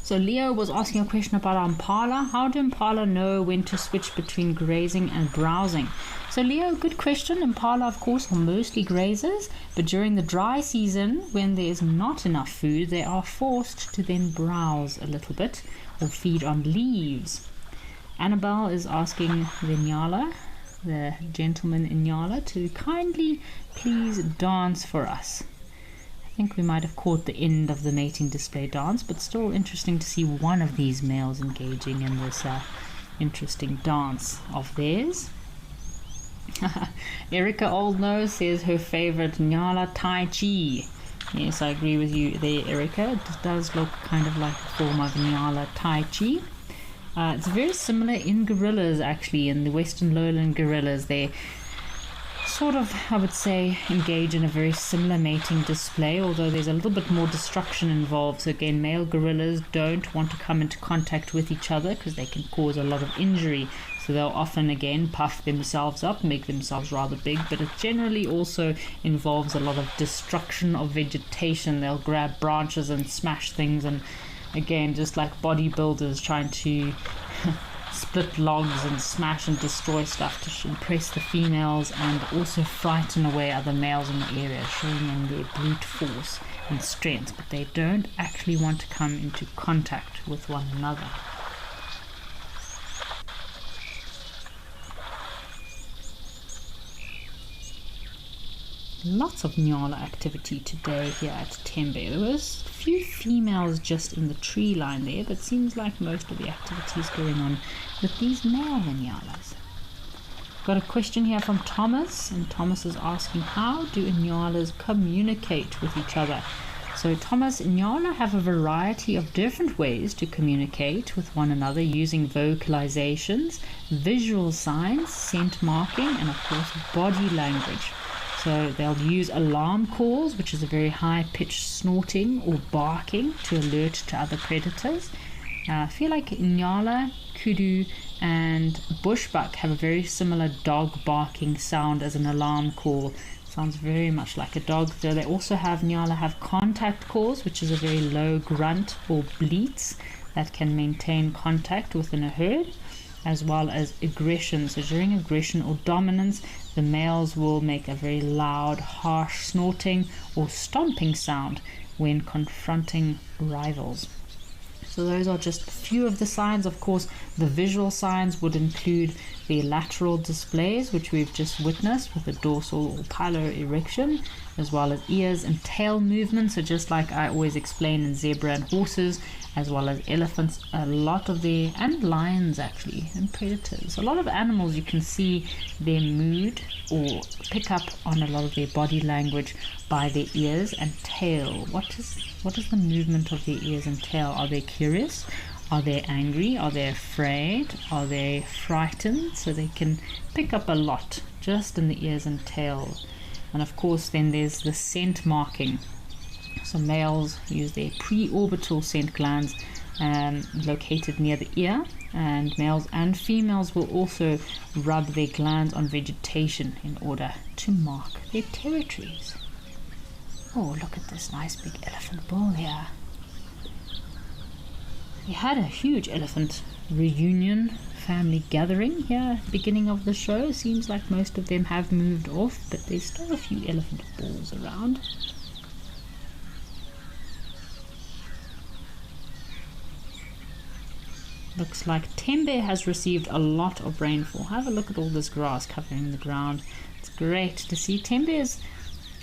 So Leo was asking a question about impala. How do impala know when to switch between grazing and browsing? So Leo, good question. Impala, of course, are mostly grazers, but during the dry season, when there is not enough food, they are forced to then browse a little bit or feed on leaves. Annabelle is asking the Nyala, the gentleman in Nyala, to kindly please dance for us. I think we might have caught the end of the mating display dance, but still interesting to see one of these males engaging in this interesting dance of theirs. Erica Oldnose says her favorite Nyala Tai Chi. Yes, I agree with you there, Erica. It does look kind of like a form of Nyala Tai Chi. It's very similar in gorillas, actually, in the Western Lowland gorillas. They sort of, I would say, engage in a very similar mating display, although there's a little bit more destruction involved. So again, male gorillas don't want to come into contact with each other because they can cause a lot of injury. So they'll often, again, puff themselves up, make themselves rather big, but it generally also involves a lot of destruction of vegetation. They'll grab branches and smash things, and again, just like bodybuilders trying to split logs and smash and destroy stuff to impress the females and also frighten away other males in the area, showing them their brute force and strength, but they don't actually want to come into contact with one another. Lots of Nyala activity today here at Tembe. There was a few females just in the tree line there, but seems like most of the activity is going on with these male Nyalas. Got a question here from Thomas, and Thomas is asking, how do Nyalas communicate with each other? So Thomas, Nyala have a variety of different ways to communicate with one another using vocalizations, visual signs, scent marking, and of course body language. So they'll use alarm calls, which is a very high-pitched snorting or barking to alert to other predators. I feel like Nyala, kudu, and bushbuck have a very similar dog barking sound as an alarm call. Sounds very much like a dog. So they also have, Nyala have contact calls, which is a very low grunt or bleats that can maintain contact within a herd, as well as aggression. So during aggression or dominance, the males will make a very loud, harsh snorting or stomping sound when confronting rivals. So those are just a few of the signs. Of course, the visual signs would include the lateral displays, which we've just witnessed with the dorsal or piloerection, as well as ears and tail movements. So just like I always explain in zebra and horses, as well as elephants, a lot of their, and lions actually, and predators. A lot of animals, you can see their mood or pick up on a lot of their body language by their ears and tail. What is the movement of their ears and tail? Are they curious? Are they angry? Are they afraid? Are they frightened? So they can pick up a lot just in the ears and tail. And of course then there's the scent marking. So males use their preorbital scent glands located near the ear, and males and females will also rub their glands on vegetation in order to mark their territories. Oh, look at this nice big elephant bull here. We had a huge elephant reunion family gathering here at the beginning of the show. Seems like most of them have moved off, but there's still a few elephant bulls around. Looks like Tembe has received a lot of rainfall. Have a look at all this grass covering the ground. It's great to see. Tembe is,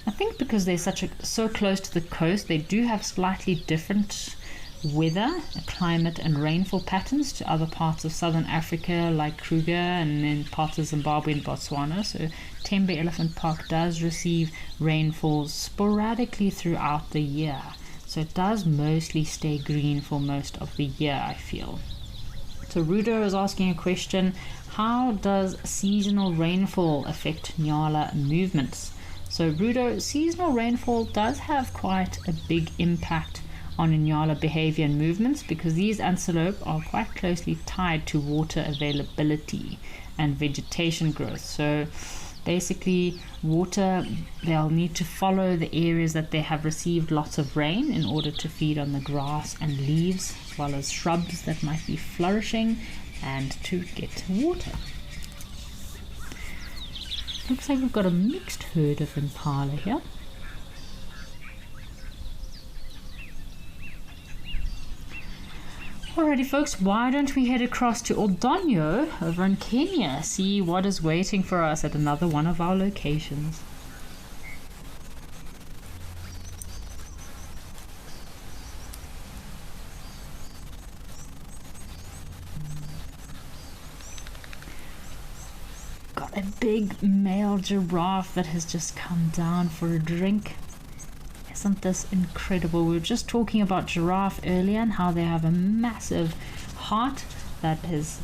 I think because they're so close to the coast, they do have slightly different weather, climate and rainfall patterns to other parts of southern Africa like Kruger and then parts of Zimbabwe and Botswana. So Tembe Elephant Park does receive rainfalls sporadically throughout the year. So it does mostly stay green for most of the year, I feel. So Rudo is asking a question, how does seasonal rainfall affect Nyala movements? So Rudo, seasonal rainfall does have quite a big impact on Inyala behavior and movements, because these antelope are quite closely tied to water availability and vegetation growth. So basically, water, they'll need to follow the areas that they have received lots of rain in order to feed on the grass and leaves, as well as shrubs that might be flourishing, and to get water. Looks like we've got a mixed herd of impala here. Alrighty folks, why don't we head across to Oldonyo over in Kenya, see what is waiting for us at another one of our locations. Got a big male giraffe that has just come down for a drink. Isn't this incredible? We were just talking about giraffe earlier and how they have a massive heart that is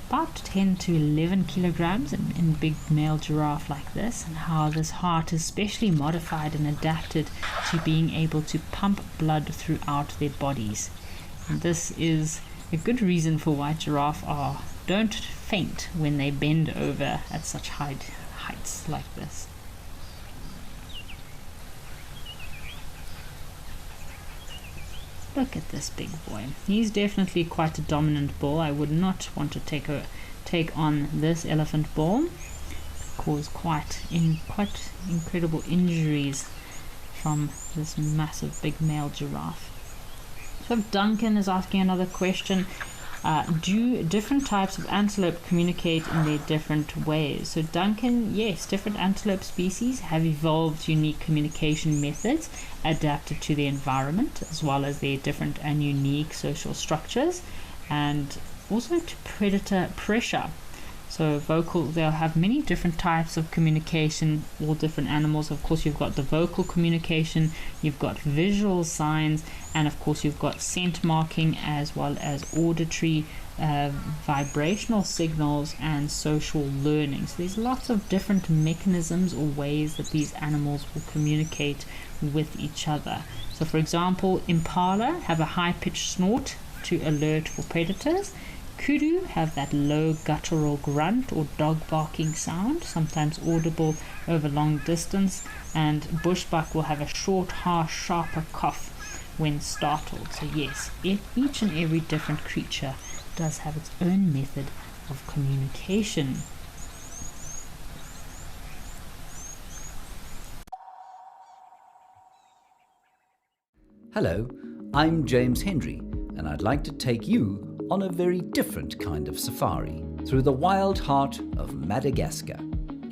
about 10 to 11 kilograms in big male giraffe like this, and how this heart is specially modified and adapted to being able to pump blood throughout their bodies. And this is a good reason for why giraffe don't faint when they bend over at such heights like this. Look at this big boy. He's definitely quite a dominant bull. I would not want to take on this elephant bull. Cause quite incredible injuries from this massive big male giraffe. So Duncan is asking another question. Do different types of antelope communicate in their different ways? So Duncan, yes, different antelope species have evolved unique communication methods adapted to their environment, as well as their different and unique social structures, and also to predator pressure. So they'll have many different types of communication, all different animals. Of course, you've got the vocal communication, you've got visual signs, and of course you've got scent marking, as well as auditory, vibrational signals, and social learning. So there's lots of different mechanisms or ways that these animals will communicate with each other. So for example, impala have a high-pitched snort to alert for predators. Kudu have that low guttural grunt or dog barking sound, sometimes audible over long distance, and bushbuck will have a short, harsh, sharper cough when startled. So yes, each and every different creature does have its own method of communication. Hello, I'm James Henry, and I'd like to take you on a very different kind of safari through the wild heart of Madagascar.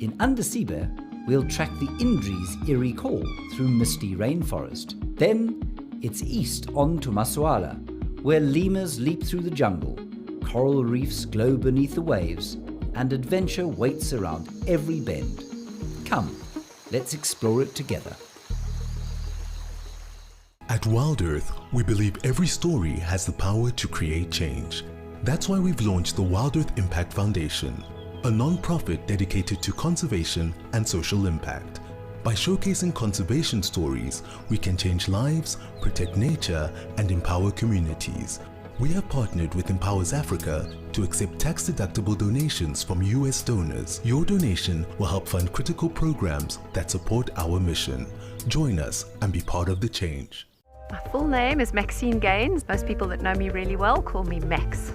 In Andasibe, we'll track the Indri's eerie call through misty rainforest. Then it's east on to Masuala, where lemurs leap through the jungle, coral reefs glow beneath the waves, and adventure waits around every bend. Come, let's explore it together. At Wild Earth, we believe every story has the power to create change. That's why we've launched the Wild Earth Impact Foundation, a non-profit dedicated to conservation and social impact. By showcasing conservation stories, we can change lives, protect nature, and empower communities. We have partnered with Empowers Africa to accept tax-deductible donations from US donors. Your donation will help fund critical programs that support our mission. Join us and be part of the change. My full name is Maxine Gaines. Most people that know me really well call me Max.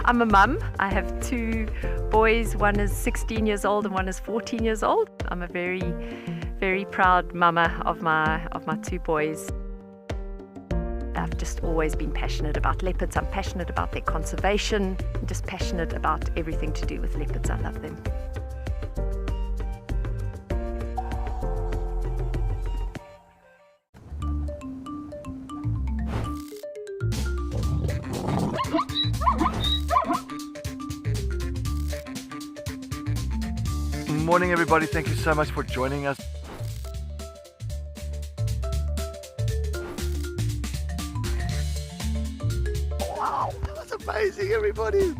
I'm a mum. I have two boys. One is 16 years old and one is 14 years old. I'm a very, very proud mama of my two boys. I've just always been passionate about leopards. I'm passionate about their conservation. I'm just passionate about everything to do with leopards. I love them. Morning everybody, thank you so much for joining us. Wow, that was amazing everybody.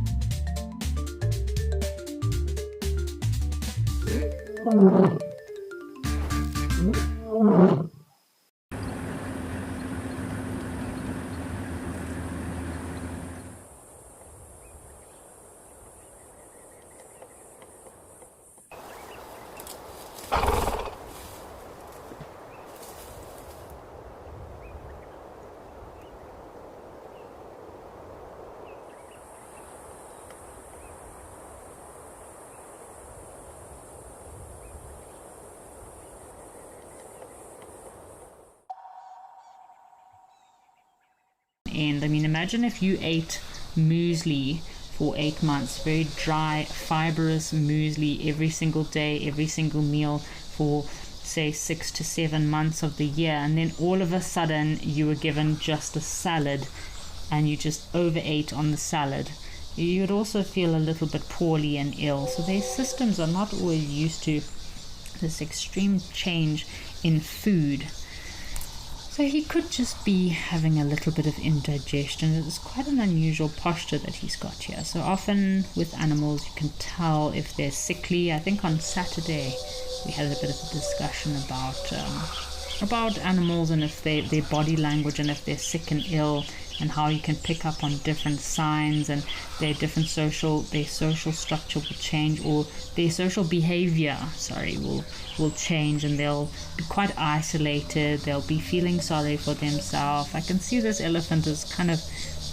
end. I mean, imagine if you ate muesli for 8 months, very dry, fibrous muesli every single day, every single meal for say 6 to 7 months of the year, and then all of a sudden you were given just a salad and you just overate on the salad. You would also feel a little bit poorly and ill. So their systems are not always used to this extreme change in food. So he could just be having a little bit of indigestion. It's quite an unusual posture that he's got here. So often with animals you can tell if they're sickly. I think on Saturday we had a bit of a discussion about animals and if their body language and if they're sick and ill, and how you can pick up on different signs, and their social structure will change, or their social behavior will change, and they'll be quite isolated. They'll be feeling sorry for themselves. I can see this elephant has kind of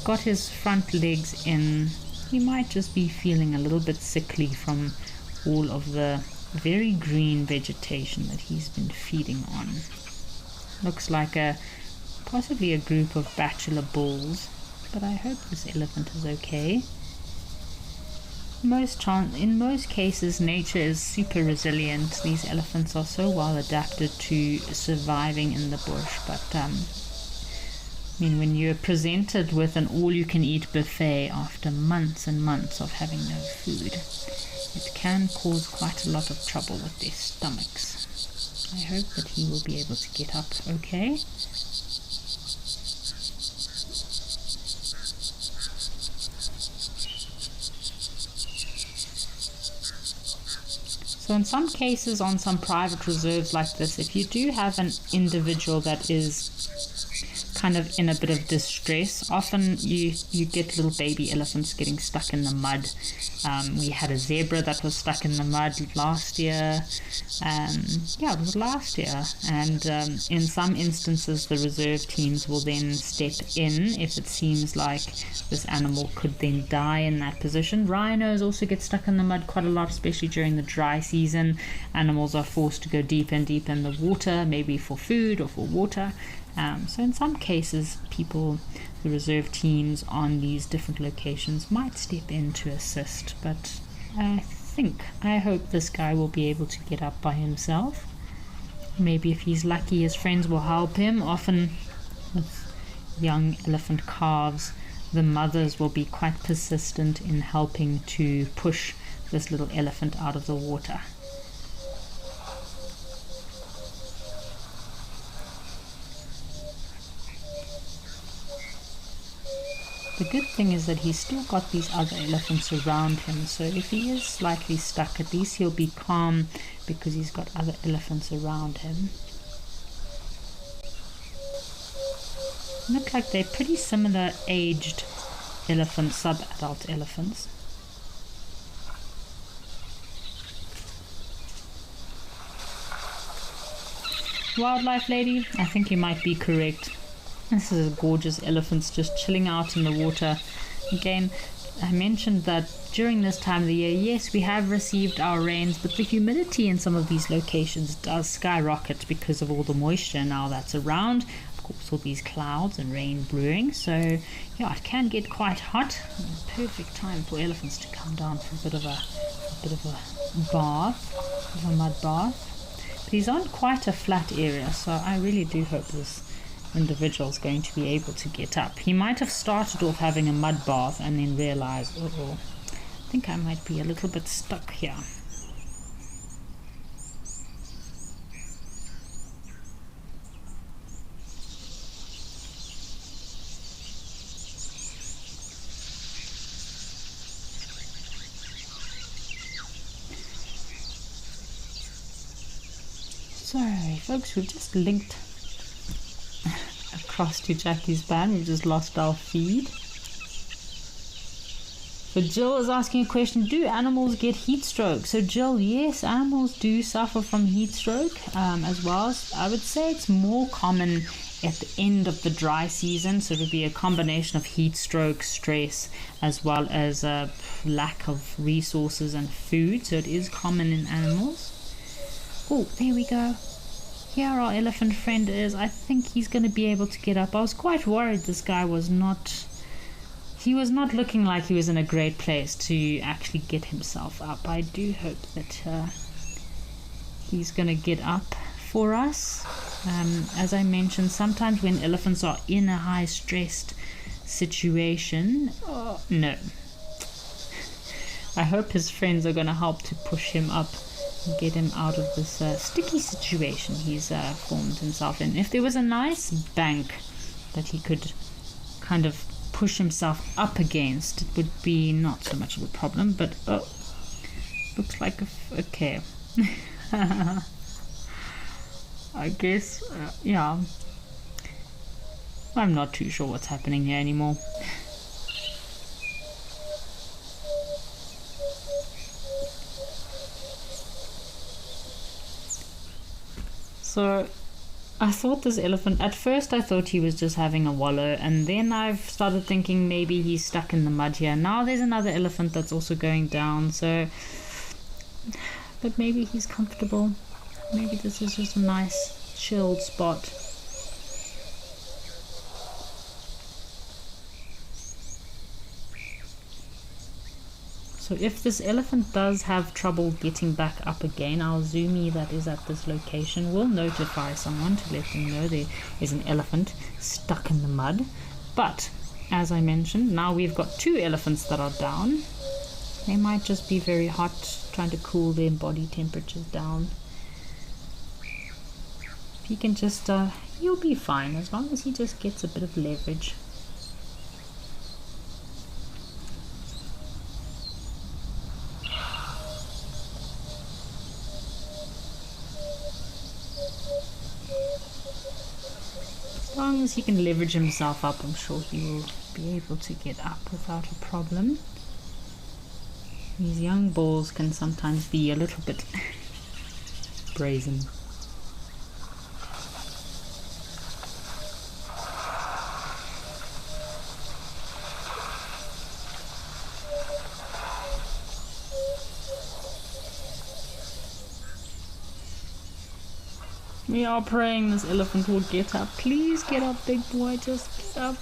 got his front legs in. He might just be feeling a little bit sickly from all of the very green vegetation that he's been feeding on. Looks like possibly a group of bachelor bulls, but I hope this elephant is okay. In most cases, nature is super resilient. These elephants are so well adapted to surviving in the bush, but I mean, when you're presented with an all-you-can-eat buffet after months and months of having no food, it can cause quite a lot of trouble with their stomachs. I hope that he will be able to get up okay. So in some cases, on some private reserves like this, if you do have an individual that is kind of in a bit of distress, often you get little baby elephants getting stuck in the mud. We had a zebra that was stuck in the mud last year. It was last year. And in some instances, the reserve teams will then step in if it seems like this animal could then die in that position. Rhinos also get stuck in the mud quite a lot, especially during the dry season. Animals are forced to go deep and deep in the water, maybe for food or for water. So in some cases, the reserve teams on these different locations might step in to assist, but I hope this guy will be able to get up by himself. Maybe if he's lucky, his friends will help him. Often with young elephant calves, the mothers will be quite persistent in helping to push this little elephant out of the water. The good thing is that he's still got these other elephants around him, so if he is slightly stuck, at least he'll be calm because he's got other elephants around him. Look like they're pretty similar aged elephants, sub-adult elephants. Wildlife lady, I think you might be correct. This is a gorgeous elephant just chilling out in the water. Again, I mentioned that during this time of the year, yes, we have received our rains, but the humidity in some of these locations does skyrocket because of all the moisture now that's around. Of course, all these clouds and rain brewing. So, yeah, it can get quite hot. Perfect time for elephants to come down for a bit of a bath, a mud bath. But he's on quite a flat area, so I really do hope this individual is going to be able to get up. He might have started off having a mud bath and then realized, I think I might be a little bit stuck here. Sorry folks, we've just linked across to Jackie's band. We've just lost our feed. So Jill is asking a question, do animals get heat stroke? So Jill, yes, animals do suffer from heat stroke as well. I would say it's more common at the end of the dry season, so it would be a combination of heat stroke, stress, as well as a lack of resources and food. So it is common in animals. Oh, there we go. here our elephant friend is. I think he's going to be able to get up. I was quite worried this guy was not... He was not looking like he was in a great place to actually get himself up. I do hope that he's going to get up for us. As I mentioned, sometimes when elephants are in a high stressed situation... Oh, no. I hope his friends are going to help to push him up and get him out of this sticky situation he's formed himself in. If there was a nice bank that he could kind of push himself up against, it would be not so much of a problem, but looks like okay. I guess yeah, I'm not too sure what's happening here anymore. So I thought this elephant, at first I thought he was just having a wallow, and then I've started thinking maybe he's stuck in the mud here. Now there's another elephant that's also going down, so, but maybe he's comfortable. Maybe this is just a nice chilled spot. So if this elephant does have trouble getting back up again, our Zoomy that is at this location will notify someone to let them know there is an elephant stuck in the mud. But as I mentioned, now we've got 2 elephants that are down. They might just be very hot, trying to cool their body temperatures down. If he can just, he'll be fine as long as he just gets a bit of leverage. As long as he can leverage himself up, I'm sure he will be able to get up without a problem. These young bulls can sometimes be a little bit brazen. We are praying this elephant will get up. Please get up, big boy. Just get up.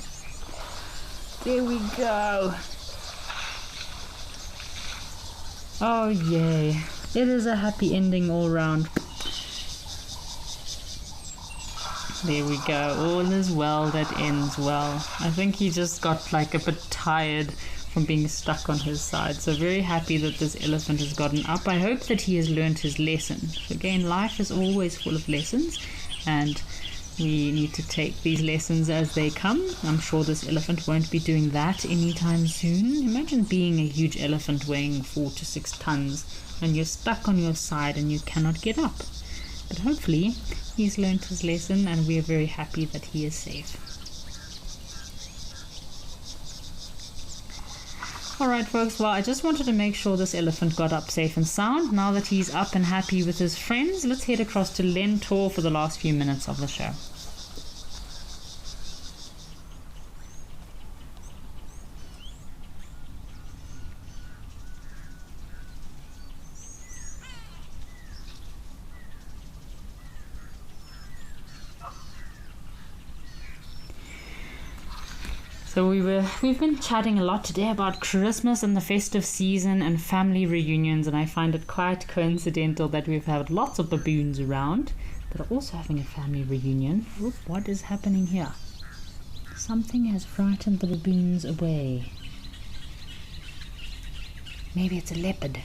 There we go. Oh, yay. It is a happy ending all round. There we go. All is well that ends well. I think he just got like a bit tired from being stuck on his side. So very happy that this elephant has gotten up. I hope that he has learned his lesson. Again, life is always full of lessons, and we need to take these lessons as they come. I'm sure this elephant won't be doing that anytime soon. Imagine being a huge elephant weighing 4 to 6 tons and you're stuck on your side and you cannot get up. But hopefully he's learned his lesson, and we are very happy that he is safe. Alright folks, well I just wanted to make sure this elephant got up safe and sound. Now that he's up and happy with his friends, let's head across to Lentor for the last few minutes of the show. So we've been chatting a lot today about Christmas and the festive season and family reunions, and I find it quite coincidental that we've had lots of baboons around that are also having a family reunion. Oop, what is happening here? Something has frightened the baboons away. Maybe it's a leopard.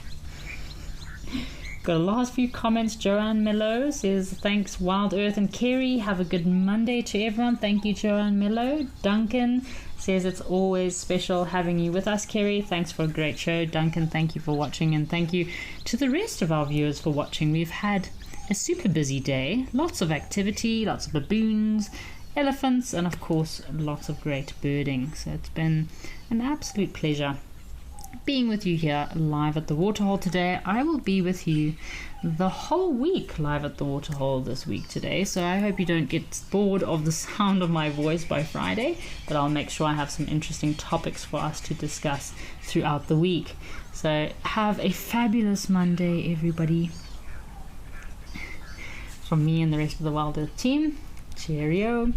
Got a last few comments. Joanne Mello says, thanks Wild Earth and Kerry. Have a good Monday to everyone. Thank you, Joanne Mello. Duncan says it's always special having you with us, Kerry. Thanks for a great show. Duncan, thank you for watching, and thank you to the rest of our viewers for watching. We've had a super busy day. Lots of activity, lots of baboons, elephants, and of course lots of great birding. So it's been an absolute pleasure being with you here live at the Waterhole today. I will be with you the whole week live at the Waterhole this week today, so I hope you don't get bored of the sound of my voice by Friday, but I'll make sure I have some interesting topics for us to discuss throughout the week. So have a fabulous Monday, everybody. From me and the rest of the Wild Earth team, cheerio.